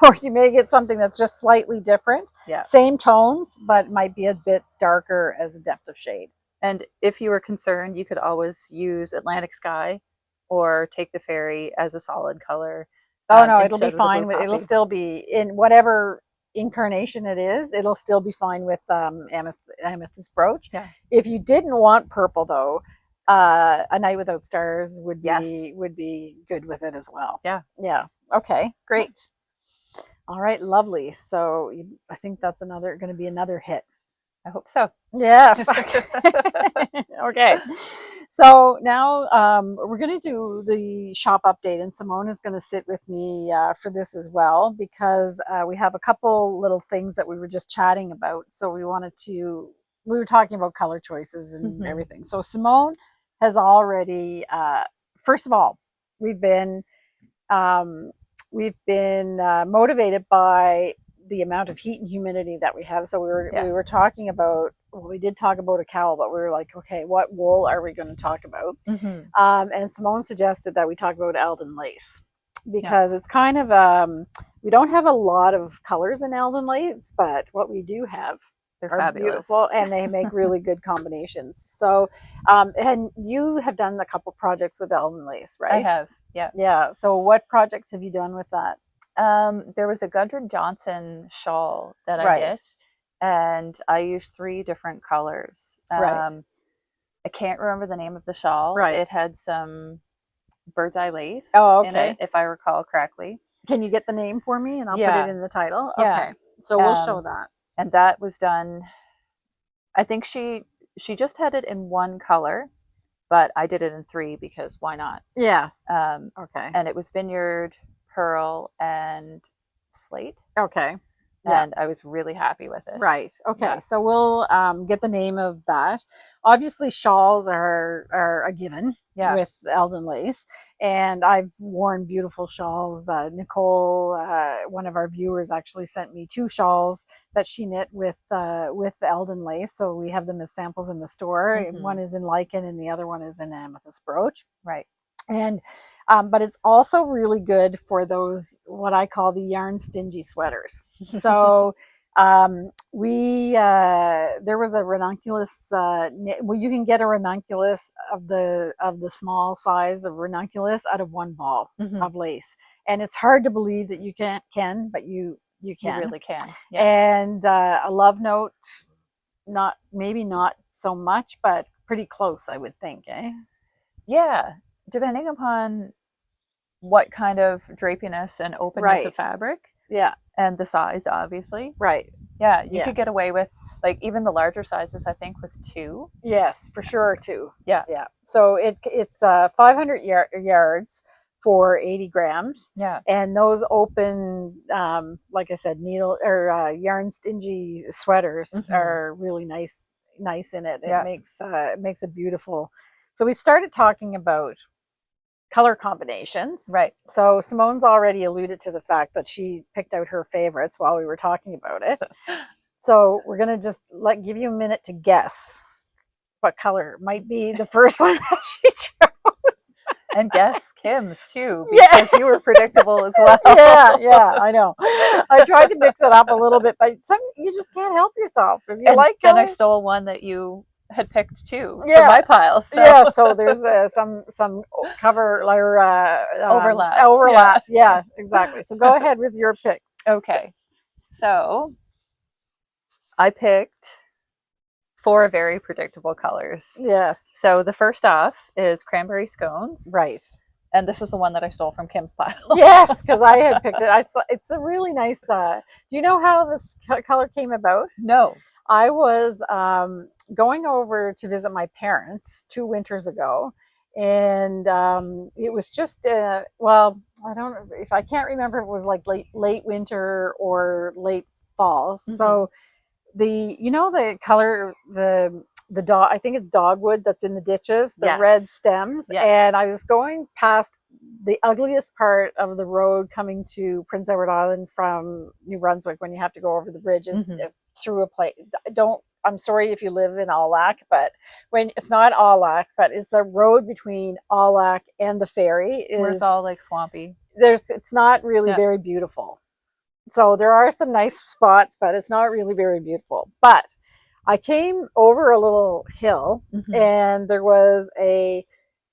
Or you may get something that's just slightly different. Same tones, but might be a bit darker as a depth of shade. And if you were concerned, you could always use Atlantic Sky or take the Fairy as a solid color. Oh no, it'll be fine. It'll still be in whatever incarnation it is. It'll still be fine with amethyst brooch. If you didn't want purple though, A Night Without Stars would be good with it as well. Yeah. Okay, great. All right, lovely. So I think that's going to be another hit. I hope so. Yes. Okay. So now we're going to do the shop update, and Simone is going to sit with me for this as well, because we have a couple little things that we were just chatting about. So we were talking about color choices and everything. So Simone has already, first of all, we've been motivated by the amount of heat and humidity that we have. So we were talking about, we did talk about a cowl, but we were like, okay, what wool are we going to talk about? And Simone suggested that we talk about Eldon lace, because it's kind of, we don't have a lot of colors in Eldon lace, but what we do have, they're fabulous, beautiful, and they make really good combinations. So, and you have done a couple projects with Eldon lace, right? I have, yeah. So what projects have you done with that? There was a Gudrun Johnson shawl that I did, and I used 3 different colors. I can't remember the name of the shawl. It had some bird's eye lace in it, if I recall correctly. Can you get the name for me, and I'll put it in the title? Okay, so we'll show that. And that was done, I think she just had it in 1 color, but I did it in 3 because why not? Okay. And it was Vineyard, Pearl, and Slate. Okay. And I was really happy with it. Right. Okay. So we'll get the name of that. Obviously, shawls are a given with Eldon lace, and I've worn beautiful shawls. Nicole, one of our viewers, actually sent me 2 shawls that she knit with Eldon lace. So we have them as samples in the store. One is in lichen, and the other one is in amethyst brooch. And but it's also really good for those, what I call the yarn stingy sweaters. So there was a ranunculus, well, you can get a ranunculus of the small size of ranunculus out of 1 ball of lace, and it's hard to believe that you can, but you can. You really can. And a love note, maybe not so much, but pretty close, I would think, depending upon what kind of drapiness and openness of fabric. And the size, obviously. You could get away with, like, even the larger sizes, I think, with 2. Yes, for sure, 2. So it's 500 yards for 80 grams. And those open, like I said, needle or yarn stingy sweaters are really nice in it. It makes a beautiful. So we started talking about color combinations. So Simone's already alluded to the fact that she picked out her favorites while we were talking about it. So we're going to just give you a minute to guess what color might be the first one that she chose. And guess Kim's too, because you were predictable as well. I know. I tried to mix it up a little bit, but you just can't help yourself. If you like then I stole one that you had picked too for my pile. So. Yeah, so there's some cover or overlap. Yeah, exactly. So go ahead with your pick. Okay, so I picked 4 very predictable colors. Yes. So the first off is cranberry scones. Right. And this is the one that I stole from Kim's pile. Yes, because I had picked it. I saw it's a really nice. Do you know how this color came about? No. I was going over to visit my parents 2 winters ago, and it was just well, I don't know if I can't remember if it was like late winter or late fall. So the color the dog, I think it's dogwood that's in the ditches, the red stems. And I was going past the ugliest part of the road coming to Prince Edward Island from New Brunswick when you have to go over the bridges through a place. I'm sorry if you live in Aulac, but when it's not Aulac, but it's the road between Aulac and the ferry where it's all like swampy. It's not really very beautiful. So there are some nice spots, but it's not really very beautiful. But I came over a little hill and there was a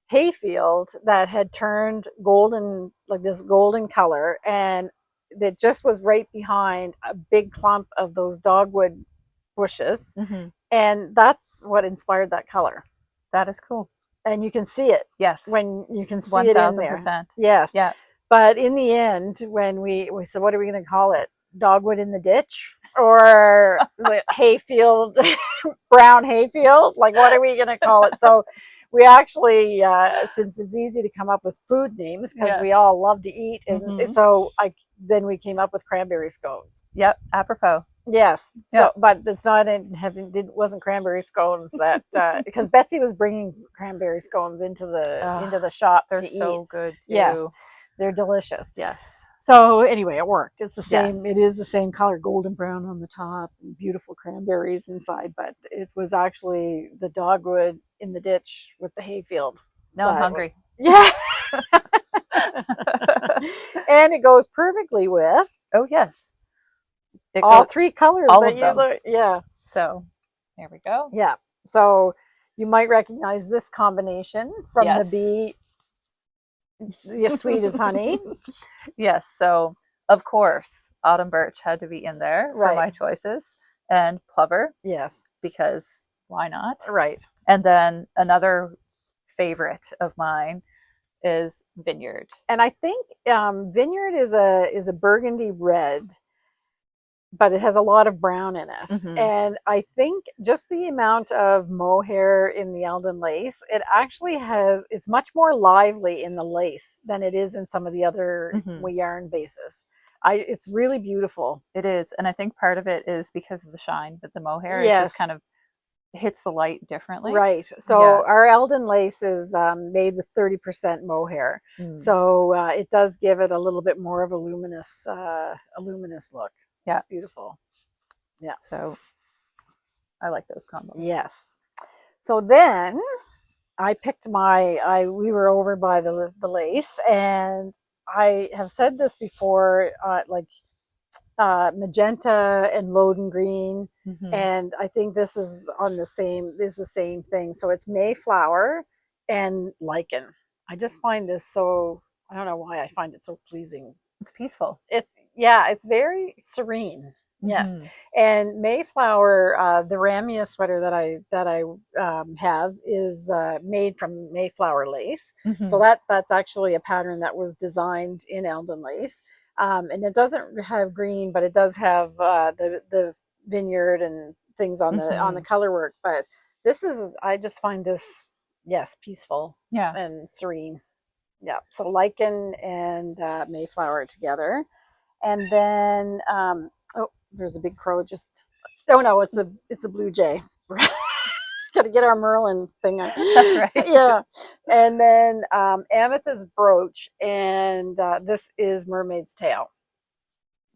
hayfield that had turned golden, like this golden color, and that just was right behind a big clump of those dogwood bushes. And that's what inspired that color. That is cool. And you can see it. Yes. When you can see it in there. 1000%. Yes. Yeah. But in the end, when we said, what are we going to call it? Dogwood in the ditch? Or hayfield, brown hayfield? Like, what are we going to call it? So we actually, since it's easy to come up with food names, because we all love to eat. And so then we came up with cranberry scones. Yep, apropos. Yes. So, but it's not wasn't cranberry scones that because Betsy was bringing cranberry scones into the shop. They're so good too. Yes, they're delicious. Yes. So anyway, it worked. It's the same. Yes. It is the same color, golden brown on the top, and beautiful cranberries inside. But it was actually the dogwood in the ditch with the hayfield. Now I'm hungry. Yeah. And it goes perfectly with. Oh yes. All 3 colors all that of you them. look. Yeah. So there we go. Yeah. So you might recognize this combination from the bee. Sweet as honey. Yes. So of course, autumn birch had to be in there for my choices, and plover. Yes. Because why not? Right. And then another favorite of mine is vineyard. And I think vineyard is a burgundy red, but it has a lot of brown in it. And I think just the amount of mohair in the Eldon lace, it actually it's much more lively in the lace than it is in some of the other yarn bases. It's really beautiful. It is. And I think part of it is because of the shine, but the mohair, it just kind of hits the light differently. Right. So our Eldon lace is made with 30% mohair. So it does give it a little bit more of a luminous look. Yeah. It's beautiful. Yeah. So I like those combos. Yes. So then I picked we were over by the lace, and I have said this before, magenta and Loden green. And I think this is the same thing. So it's Mayflower and lichen. I just find this so, I don't know why I find it so pleasing. It's peaceful. It's very serene. Yes. And Mayflower, the Ramia sweater that I have is made from Mayflower lace. So that's actually a pattern that was designed in Eldon lace. And it doesn't have green, but it does have the vineyard and things on the color work. But I just find this, peaceful and serene. Yeah, so lichen and Mayflower together. And then there's a big crow no, it's a blue jay. Got to get our Merlin thing. That's right. Yeah. And then amethyst brooch, and this is mermaid's tail.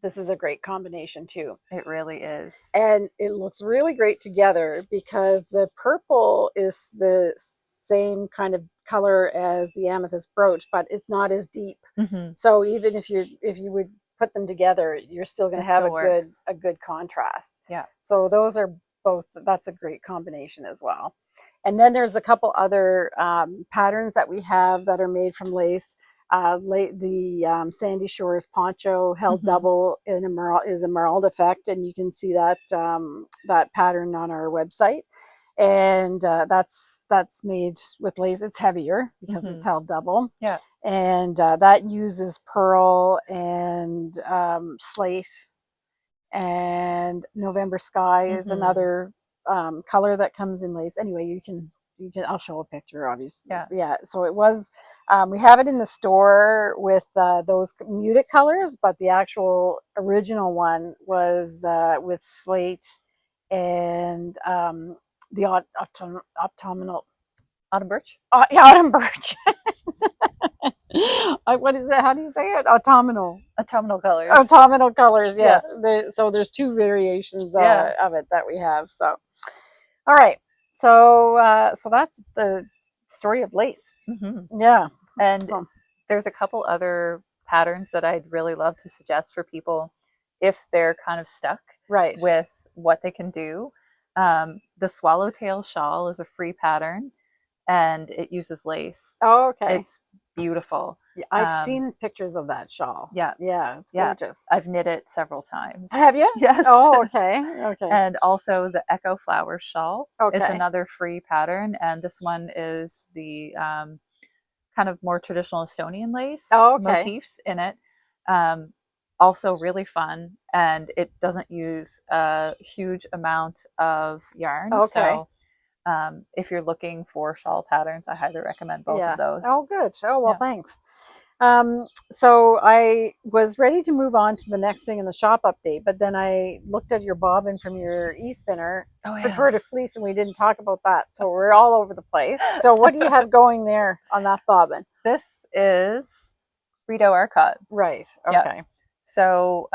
This is a great combination too. It really is. And it looks really great together because the purple is the same kind of color as the amethyst brooch, but it's not as deep. So even if you would put them together, you're still going to have a good contrast. Yeah. So those are both. That's a great combination as well. And then there's a couple other patterns that we have that are made from lace. The Sandy Shores poncho held double in is a Merled effect, and you can see that that pattern on our website. And that's made with lace. It's heavier because it's held double. Yeah. And that uses pearl and slate, and November Sky is another color that comes in lace. Anyway, you can I'll show a picture, obviously. Yeah. So it was we have it in the store with those muted colors, but the actual original one was with slate and the autumn birch. Autumn birch. What is that? How do you say it? Autumnal colors. Autumnal colors. Yes. Yeah. So there's two variations of it that we have. So, all right. So so that's the story of lace. Yeah. And there's a couple other patterns that I'd really love to suggest for people if they're kind of stuck with what they can do. The swallowtail shawl is a free pattern, and it uses lace. Oh, okay. It's beautiful. Yeah, I've seen pictures of that shawl. Yeah. It's gorgeous. I've knit it several times. Have you? Yes. Oh, okay. Okay. And also the Echo Flower shawl. Okay. It's another free pattern, and this one is the kind of more traditional Estonian lace motifs in it. Also really fun, and it doesn't use a huge amount of yarn. Okay. So if you're looking for shawl patterns, I highly recommend both of those. Oh, good. Oh, well, thanks. So I was ready to move on to the next thing in the shop update, but then I looked at your bobbin from your e-spinner for Tour de Fleece, and we didn't talk about that. So we're all over the place. So what do you have going there on that bobbin? This is Rideau Arcot. Right. Okay. Yeah. So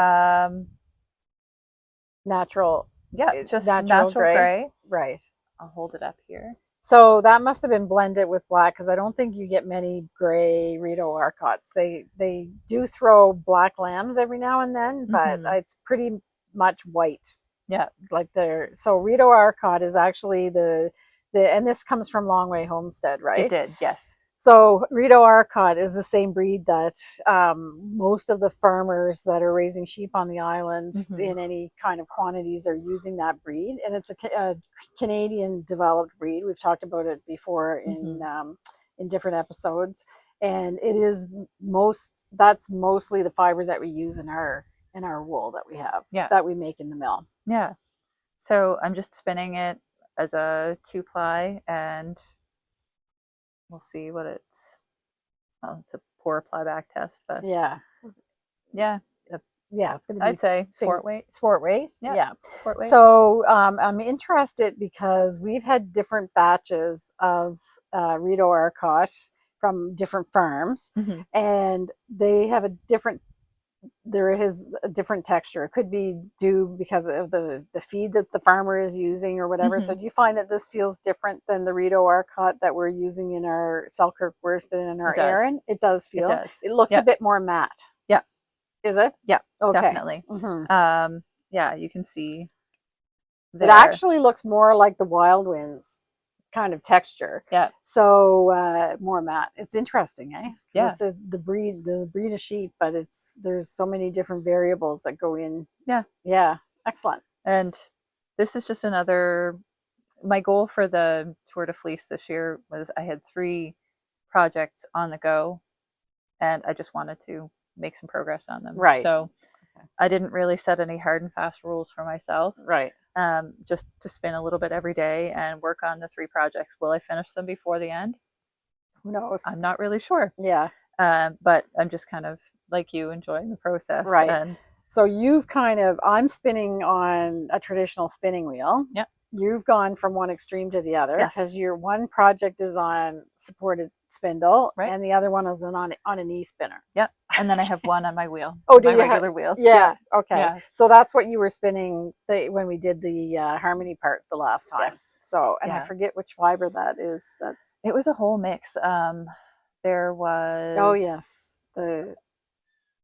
natural. Yeah, just natural gray. Right. I'll hold it up here. So that must have been blended with black, because I don't think you get many gray Rideau Arcots. They do throw black lambs every now and then, but it's pretty much white. Yeah. Like so Rideau Arcot is actually the and this comes from Long Way Homestead, right? It did, yes. So Rideau Arcot is the same breed that most of the farmers that are raising sheep on the island in any kind of quantities are using that breed. And it's a Canadian developed breed. We've talked about it before in different episodes. And it is that's mostly the fiber that we use in our wool that we have, that we make in the mill. Yeah. So I'm just spinning it as a 2-ply, and we'll see what it's a pour ply back test, but it's going to be, I'd say sport weight. Yeah. Sport weight. So I'm interested because we've had different batches of Rideau Arcot from different farms, and they have a different texture. It could be due because of the feed that the farmer is using or whatever. So do you find that this feels different than the Rideau Arcot that we're using in our Selkirk worsted and our Aran? It does feel. It looks a bit more matte. Yeah. Is it? Yeah. Okay. Definitely. Yeah, you can see. There. It actually looks more like the Wild Winds kind of texture. Yeah. So more matte. It's interesting, eh? Yeah. It's the breed of sheep, but there's so many different variables that go in. Yeah. Yeah. Excellent. And this is just my goal for the Tour de Fleece this year was I had 3 projects on the go, and I just wanted to make some progress on them. Right. So I didn't really set any hard and fast rules for myself. Right. Just to spin a little bit every day and work on the 3 projects. Will I finish them before the end? Who knows? I'm not really sure. Yeah. But I'm just kind of like you, enjoying the process. Right. And so I'm spinning on a traditional spinning wheel. Yeah. You've gone from one extreme to the other, because your one project is on supported spindle, and the other one is on an e-spinner. Yep. And then I have one on my wheel. My regular wheel. Yeah. Okay. Yeah. So that's what you were spinning when we did the harmony part the last time. Yes. So, and I forget which fiber that is. It was a whole mix. There was.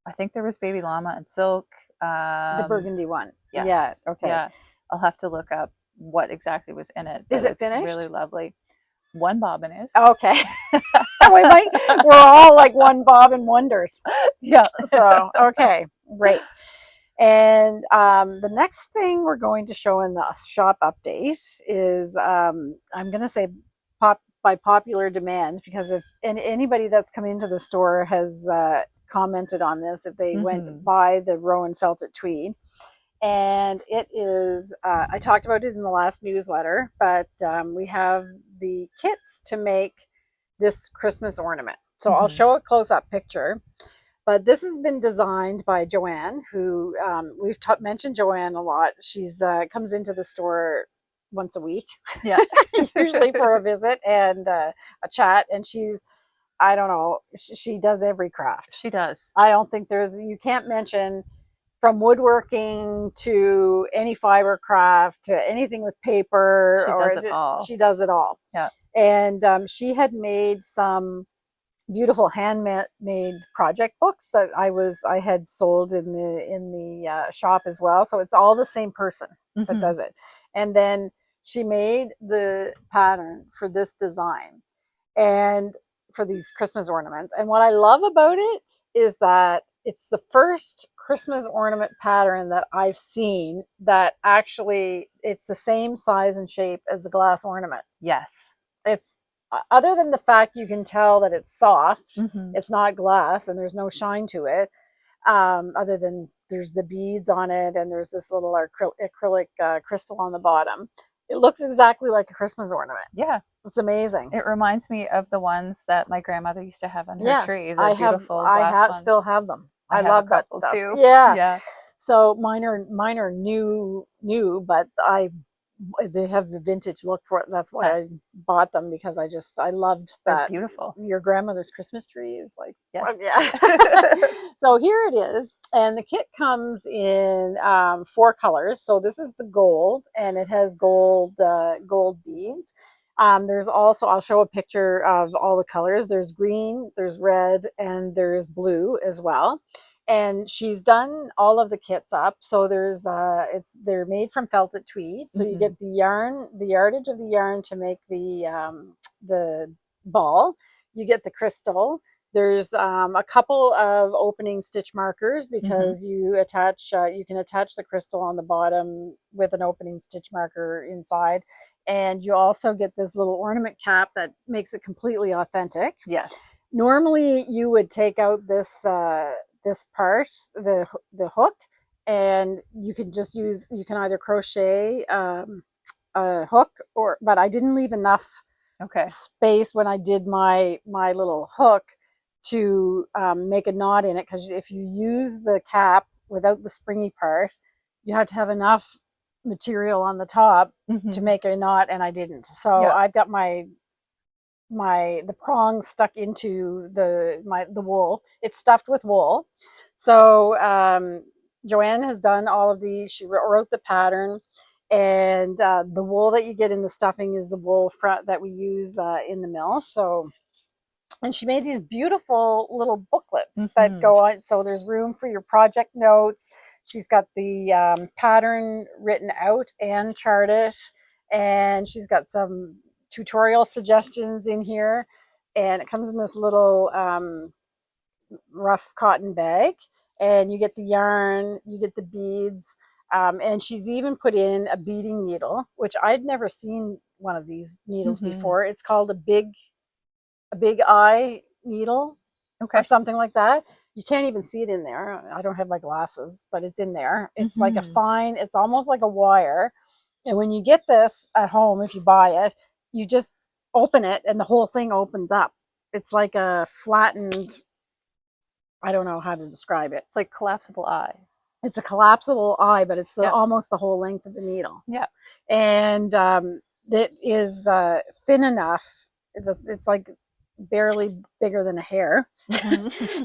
I think there was baby llama and silk. The burgundy one. Yes. Yeah. Okay. Yeah. I'll have to look up what exactly was in it. Is it finished? Really lovely. One bobbin is. Okay. We're all like one bobbin wonders. Yeah. So, okay, great. And the next thing we're going to show in the shop update is, I'm going to say by popular demand, because if anybody that's come into the store has commented on this, if they went by the Rowan felted tweed. And it is, I talked about it in the last newsletter, but we have the kits to make this Christmas ornament. So I'll show a close-up picture. But this has been designed by Joanne, who we've mentioned Joanne a lot. She's comes into the store once a week, yeah, usually for a visit and a chat. And she's, I don't know, she does every craft. She does. I don't think you can't mention, from woodworking to any fiber craft to anything with paper. She does it all. She does it all. Yeah. And she had made some beautiful handmade project books that I had sold in the shop as well. So it's all the same person that does it. And then she made the pattern for this design and for these Christmas ornaments. And what I love about it is that it's the first Christmas ornament pattern that I've seen that actually it's the same size and shape as a glass ornament. Yes. It's, other than the fact you can tell that it's soft, it's not glass and there's no shine to it, other than there's the beads on it and there's this little acrylic crystal on the bottom. It looks exactly like a Christmas ornament. Yeah. It's amazing. It reminds me of the ones that my grandmother used to have on her tree. The beautiful glass glass ones. Still have them. I love that stuff too. Yeah. Yeah. So mine are new, but they have the vintage look for it. That's why I bought them, because I loved that. They're beautiful. Your grandmother's Christmas tree is like, yes. Yeah. So here it is. And the kit comes in 4 colors. So this is the gold, and it has gold beads. There's also, I'll show a picture of all the colors. There's green, there's red, and there's blue as well. And she's done all of the kits up. So there's they're made from felted tweed. So you get the yarn, the yardage of the yarn to make the ball. You get the crystal. There's a couple of opening stitch markers, because you attach, you can attach the crystal on the bottom with an opening stitch marker inside. And you also get this little ornament cap that makes it completely authentic. Yes. Normally you would take out this part, the hook, and you can just use, you can either crochet a hook, but I didn't leave enough space when I did my little hook to make a knot in it, because if you use the cap without the springy part, you have to have enough material on the top to make a knot, and I didn't. So I've got the prong stuck into the wool. It's stuffed with wool. So Joanne has done all of these. She wrote the pattern, and the wool that you get in the stuffing is the wool that we use in the mill. So, and she made these beautiful little booklets that go on. So there's room for your project notes. She's got the pattern written out and charted, and she's got some tutorial suggestions in here. And it comes in this little rough cotton bag, and you get the yarn, you get the beads, and she's even put in a beading needle, which I'd never seen one of these needles before. It's called a big eye needle, or something like that. You can't even see it in there. I don't have my glasses, but it's in there. It's like a fine, it's almost like a wire. And when you get this at home, if you buy it, you just open it and the whole thing opens up. It's like a flattened, I don't know how to describe it. It's like collapsible eye. It's a collapsible eye, but it's almost the whole length of the needle. Yeah. And it is thin enough. It's like barely bigger than a hair.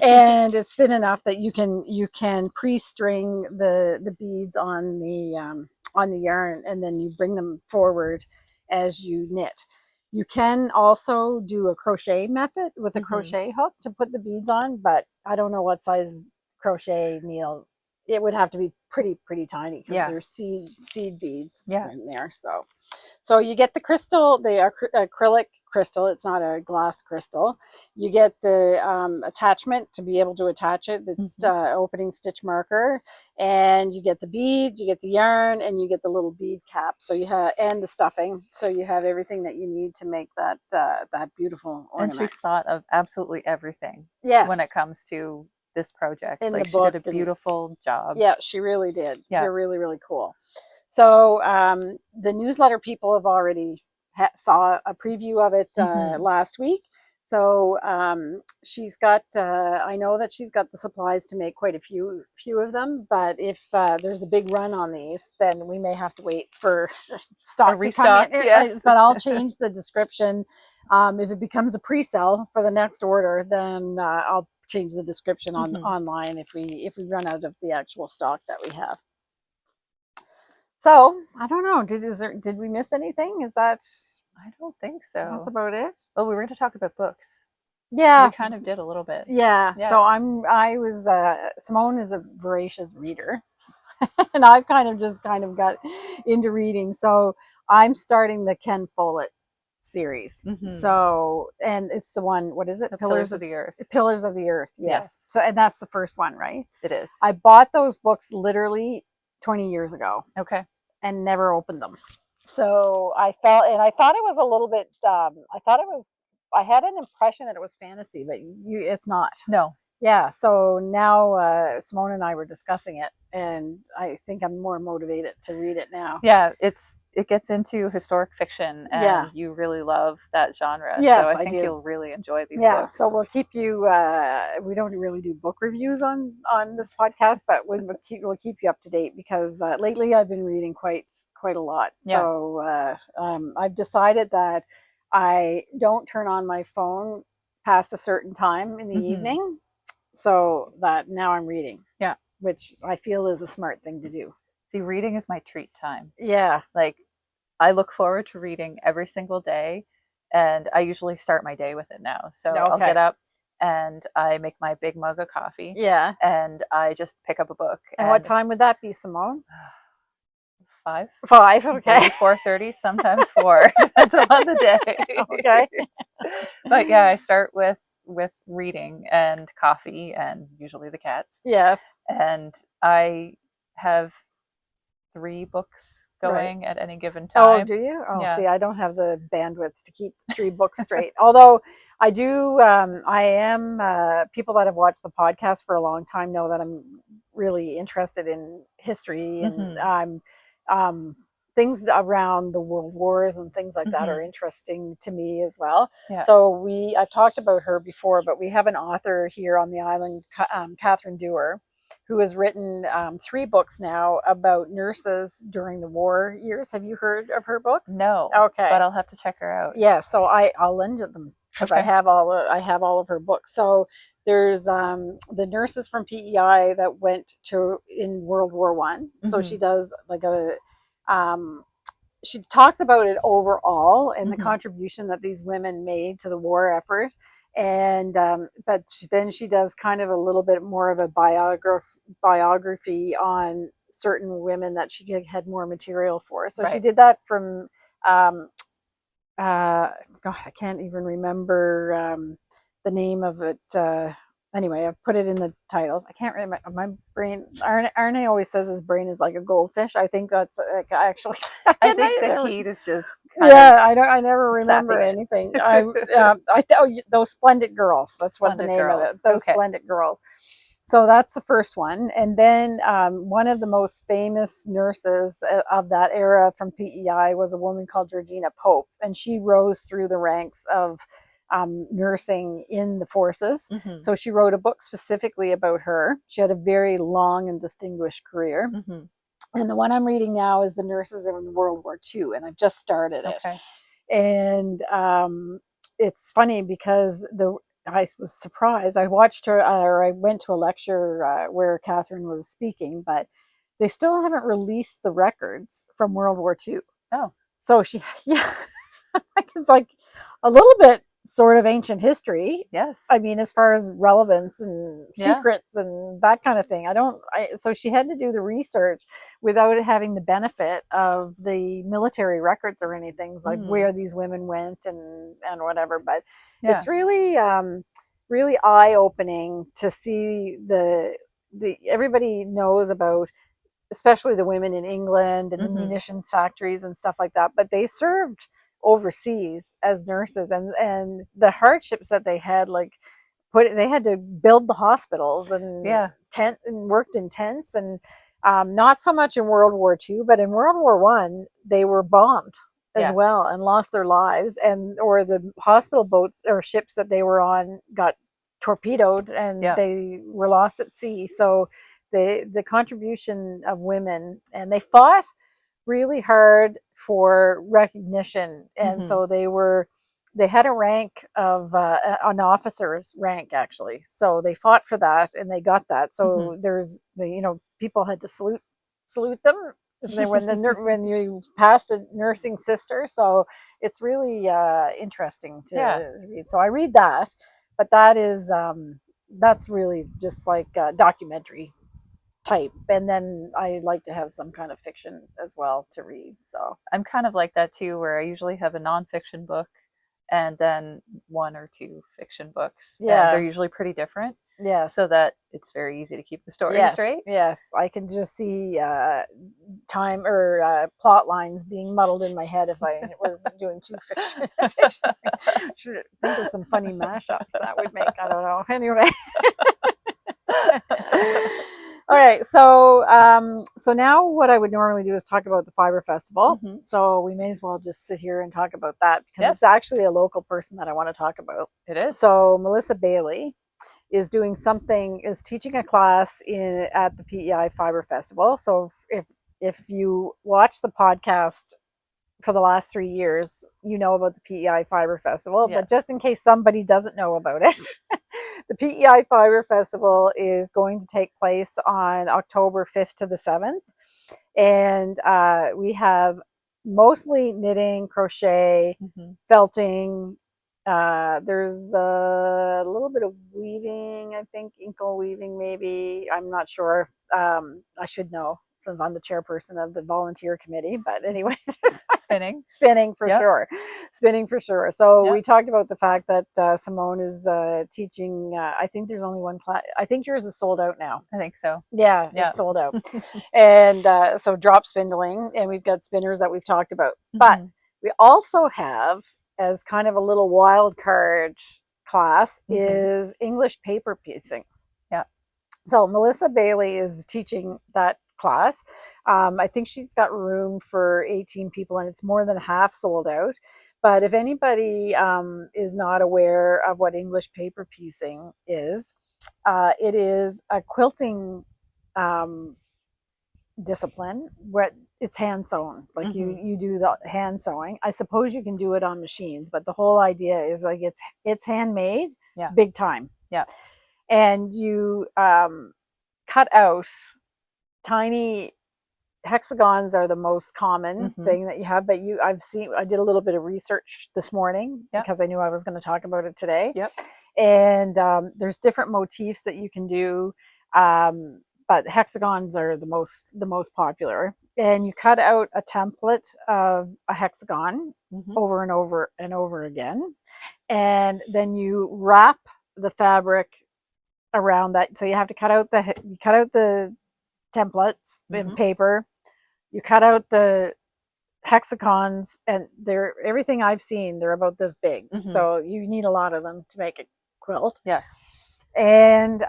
And it's thin enough that you can pre-string the beads on the yarn, and then you bring them forward as you knit. You can also do a crochet method with a crochet hook to put the beads on, but I don't know what size crochet needle it would have to be pretty tiny because there's seed beads in there. So you get the crystal, the acrylic crystal. It's not a glass crystal. You get the attachment to be able to attach it. It's opening stitch marker, and you get the beads, you get the yarn, and you get the little bead cap. So you have, and the stuffing. So you have everything that you need to make that that beautiful ornament. And she's thought of absolutely everything. Yes. When it comes to this project, in like the book, she did a beautiful job. Yeah, she really did. Yeah. They're really cool. So the newsletter people have already saw a preview of it last week. So she's got, I know that she's got the supplies to make quite a few of them, but if there's a big run on these, then we may have to wait for stock to come in. Yes. But I'll change the description. If it becomes a pre-sale for the next order, then I'll change the description on online if we run out of the actual stock that we have. So I don't know. Did we miss anything? Is that? I don't think so. That's about it. Oh, we were going to talk about books. Yeah, we kind of did a little bit. Yeah. So Simone is a voracious reader, and I've kind of got into reading. So I'm starting the Ken Follett series. So, and it's the one. What is it? Pillars of the Earth. Pillars of the Earth. Yes. So, and that's the first one, right? It is. I bought those books literally 20 years ago. Okay. And never opened them. So I thought it was a little bit, I had an impression that it was fantasy, but it's not. No. Yeah. So now Simone and I were discussing it, and I think I'm more motivated to read it now. Yeah. It gets into historic fiction, and you really love that genre. Yes, so I think you'll really enjoy these books. Yeah. So we'll keep you, we don't really do book reviews on this podcast, but we'll keep you up to date, because lately I've been reading quite a lot. Yeah. So I've decided that I don't turn on my phone past a certain time in the evening, so that now I'm reading. Yeah. Which I feel is a smart thing to do. See, reading is my treat time. Yeah. Like, I look forward to reading every single day, and I usually start my day with it now. So I'll get up and I make my big mug of coffee. Yeah. And I just pick up a book. And what time would that be, Simone? 5. 5, okay. 4:30, sometimes 4. Depends on the day. Okay. But yeah, I start with reading and coffee and usually the cats. Yes. And I have 3 books going at any given time. Oh, do you? Oh, yeah. See, I don't have the bandwidth to keep 3 books straight. Although I do, I am, people that have watched the podcast for a long time know that I'm really interested in history, and things around the world wars and things like that are interesting to me as well. Yeah. So I've talked about her before, but we have an author here on the island, Catherine Dewar, who has written 3 books now about nurses during the war years. Have you heard of her books? No. Okay. But I'll have to check her out. Yeah, so I'll lend you them, because I have all of her books. So there's the nurses from PEI that went in World War One. So she does like she talks about it overall and the contribution that these women made to the war effort. And but then she does kind of a little bit more of a biography on certain women that she had more material for. So she did that from God, I can't even remember the name of it. Anyway, I've put it in the titles. I can't remember. My brain, Arne always says his brain is like a goldfish. I think that's actually. I think the heat is just. I never remember anything. Those Splendid Girls. That's what the name of it. Those Splendid Girls. So that's the first one. And then one of the most famous nurses of that era from PEI was a woman called Georgina Pope. And she rose through the ranks of nursing in the forces. So she wrote a book specifically about her. She had a very long and distinguished career. And the one I'm reading now is The Nurses in World War II. And I've just started it. And it's funny because I was surprised. I watched her, or I went to a lecture where Catherine was speaking, but they still haven't released the records from World War II. Oh. So it's like a little bit sort of ancient history. Yes. I mean, as far as relevance and secrets and that kind of thing. So she had to do the research without having the benefit of the military records or anything, like where these women went and whatever. But it's really, really eye-opening to see everybody knows about, especially the women in England and the munitions factories and stuff like that, but they served overseas as nurses, and the hardships that they had, like they had to build the hospitals and worked in tents, and not so much in World War II, but in World War I they were bombed as well and lost their lives, or the hospital boats or ships that they were on got torpedoed and they were lost at sea. So the contribution of women, and they fought really hard for recognition, and so they had a rank of an officer's rank, actually, so they fought for that and they got that. So there's people had to salute them when you passed a nursing sister. So it's really interesting to read. So I read that, but that's really just like a documentary type, and then I like to have some kind of fiction as well to read. So I'm kind of like that too, where I usually have a nonfiction book and then 1 or 2 fiction books. And they're usually pretty different. So that it's very easy to keep the story straight. Yes, I can just see time or plot lines being muddled in my head if I was doing 2 fiction. Should think of some funny mashups that would make. I don't know. Anyway. All right, so now what I would normally do is talk about the Fibre Festival. So we may as well just sit here and talk about that, because it's actually a local person that I want to talk about. It is. So Melissa Bailey is teaching a class at the PEI Fibre Festival. So if you watch the podcast for the last 3 years, you know about the PEI Fibre Festival, but just in case somebody doesn't know about it, the PEI Fibre Festival is going to take place on October 5th to the 7th. And we have mostly knitting, crochet, felting. There's a little bit of weaving, I think, inkle weaving maybe. I'm not sure. I should know, since I'm the chairperson of the volunteer committee, but anyway. Spinning for sure. Spinning for sure. So we talked about the fact that Simone is teaching, I think there's only one class. I think yours is sold out now. I think so. Yeah. It's sold out. And so drop spindling, and we've got spinners that we've talked about. But we also have, as kind of a little wild card class, is English paper piecing. So Melissa Bailey is teaching that class. I think she's got room for 18 people, and it's more than half sold out. But if anybody is not aware of what English paper piecing is, it is a quilting discipline where it's hand sewn. Like you do the hand sewing. I suppose you can do it on machines, but the whole idea is like it's handmade, big time. And you cut out tiny hexagons are the most common thing that you have, but I did a little bit of research this morning because I knew I was going to talk about it today. And there's different motifs that you can do, but hexagons are the most popular. And you cut out a template of a hexagon over and over and over again, and then you wrap the fabric around that. So you have to cut out the templates in paper. You cut out the hexagons, and everything I've seen, they're about this big. So you need a lot of them to make a quilt. And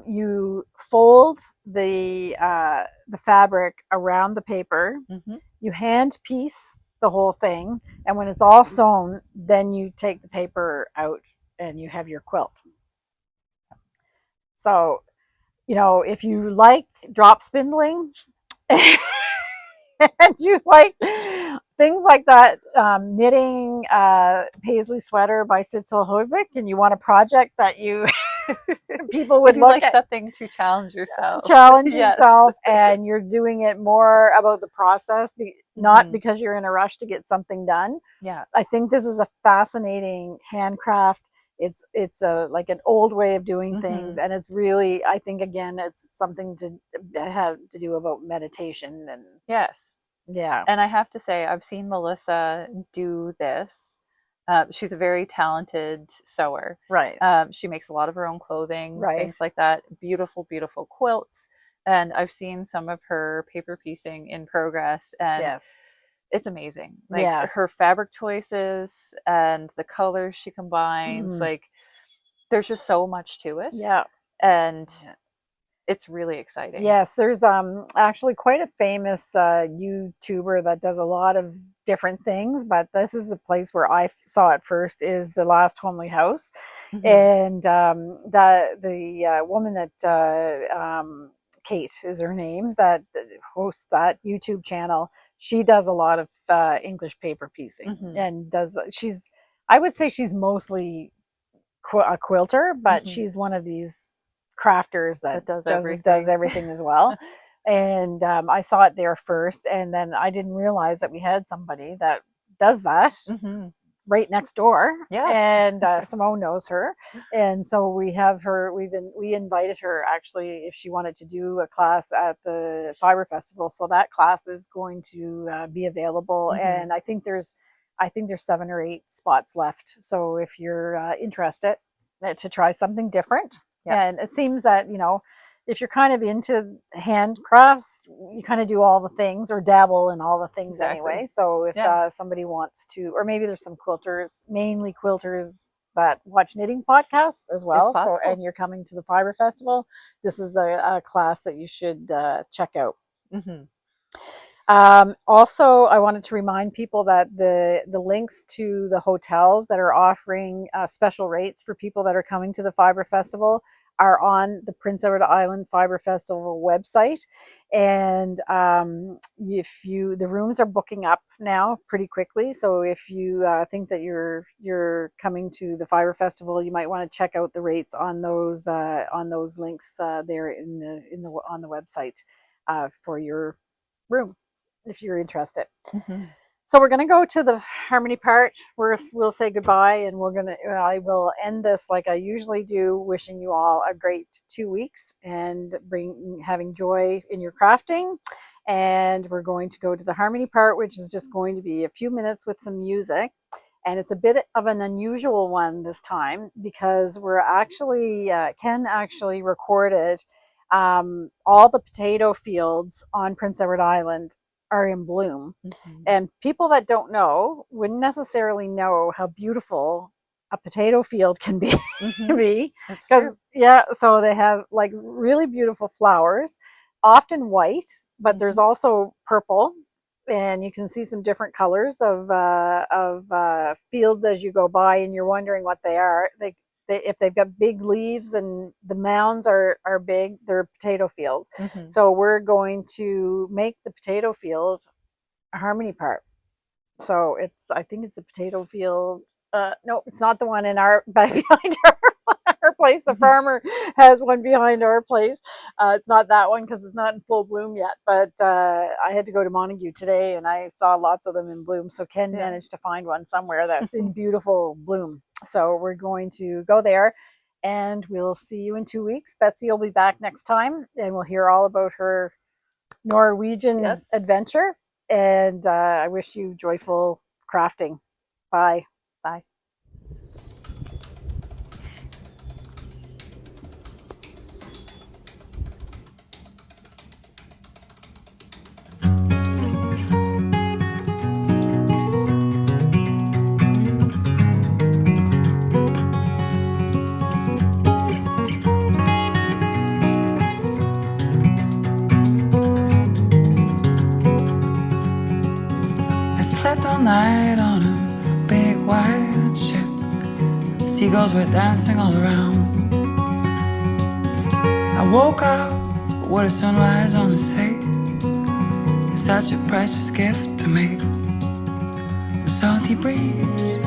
you fold the fabric around the paper. You hand piece the whole thing, and when it's all sewn, then you take the paper out and you have your quilt. So, if you like drop spindling and you like things like that, knitting Paisley sweater by Sitzel Hoivik, and you want a project that you people would if you look like at something to challenge yourself. Challenge yourself, and you're doing it more about the process, not because you're in a rush to get something done. Yeah, I think this is a fascinating handcraft. It's a like an old way of doing things, and it's really, I think, again, it's something to have to do about meditation and yes. Yeah. And I have to say, I've seen Melissa do this. She's a very talented sewer. Right. She makes a lot of her own clothing, Right. things like that. Beautiful, beautiful quilts. And I've seen some of her paper piecing in progress, and Yes. it's amazing. Like her fabric choices and the colors she combines, like there's just so much to it. Yeah. And it's really exciting. Yes, there's actually quite a famous YouTuber that does a lot of different things, but this is the place where I saw it first, is The Last Homely House. And the woman that Kate is her name, that hosts that YouTube channel, she does a lot of English paper piecing, and I would say she's mostly a quilter, but she's one of these crafters that does everything as well. And I saw it there first, and then I didn't realize that we had somebody that does that right next door. And Simone knows her, and so we have her. We invited her, actually, if she wanted to do a class at the Fibre Festival. So that class is going to be available, and I think there's 7 or 8 spots left. So if you're interested to try something different, and it seems that, if you're kind of into handcrafts, you kind of do all the things, or dabble in all the things anyway. So if somebody wants to, or maybe there's some quilters, mainly quilters, that watch knitting podcasts as well. So, and you're coming to the Fibre Festival, this is a class that you should check out. Also, I wanted to remind people that the links to the hotels that are offering special rates for people that are coming to the Fibre Festival are on the Prince Edward Island Fibre Festival website. And the rooms are booking up now pretty quickly. So if you think that you're coming to the Fibre Festival, you might want to check out the rates on those links there on the website for your room, if you're interested. So we're going to go to the harmony part. We'll say goodbye, and I will end this like I usually do, wishing you all a great 2 weeks and having joy in your crafting. And we're going to go to the harmony part, which is just going to be a few minutes with some music. And it's a bit of an unusual one this time, because we're actually, Ken actually recorded all the potato fields on Prince Edward Island are in bloom. And people that don't know wouldn't necessarily know how beautiful a potato field can be. Because so they have like really beautiful flowers, often white, but there's also purple, and you can see some different colors of fields as you go by, and you're wondering what they are. If they've got big leaves and the mounds are big, they're potato fields. So we're going to make the potato field a harmony part. So I think it's a potato field. No, it's not the one behind our place. The farmer has one behind our place. It's not that one, because it's not in full bloom yet. But I had to go to Montague today, and I saw lots of them in bloom. So Ken managed to find one somewhere that's in beautiful bloom. So we're going to go there, and we'll see you in 2 weeks. Betsy will be back next time, and we'll hear all about her Norwegian adventure. And I wish you joyful crafting. Bye. Bye. Slept all night on a big white ship. Seagulls were dancing all around. I woke up with a sunrise on the sea. Such a precious gift to me. The salty breeze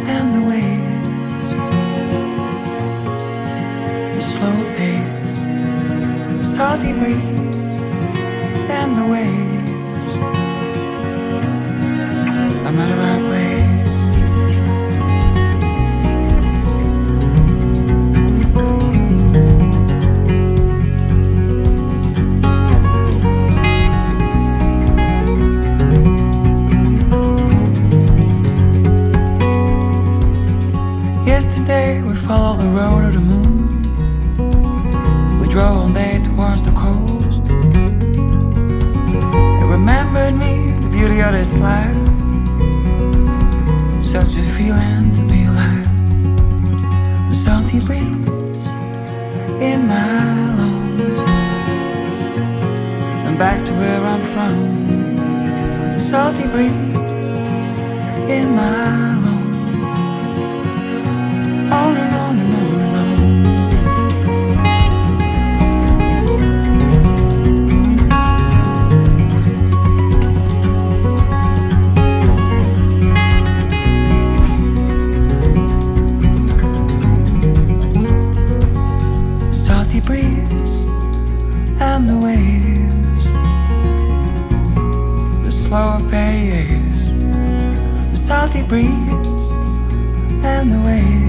and the waves. the slow pace, the salty breeze, and the waves. I'm at a right place. Yesterday we followed the road of the moon. We drove all day towards the coast. It remembered me, the beauty of this life. Such a feeling to be alive. The salty breeze in my lungs, and back to where I'm from. The salty breeze in my lungs. On and on and on and on. The salty breeze and the waves, the slower pace, the salty breeze and the waves.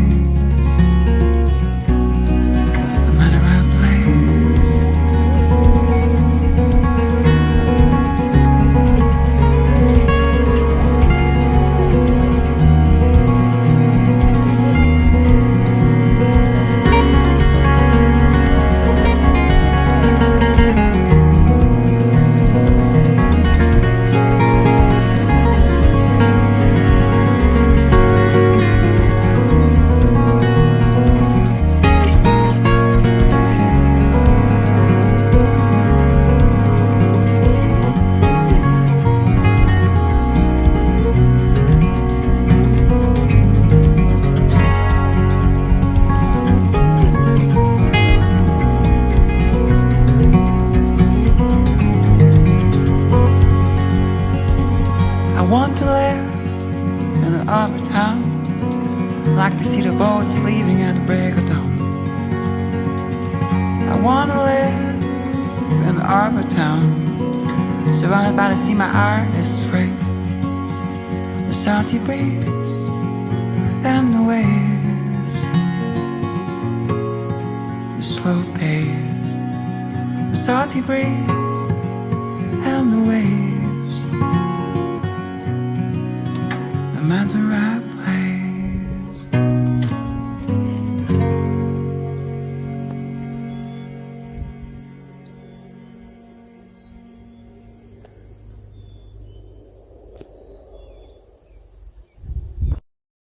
Like to see the boats leaving at the break of dawn. I wanna live in the arbor town, surrounded by the sea my heart is free. The salty breeze and the waves, the slow pace, the salty breeze and the waves. No matter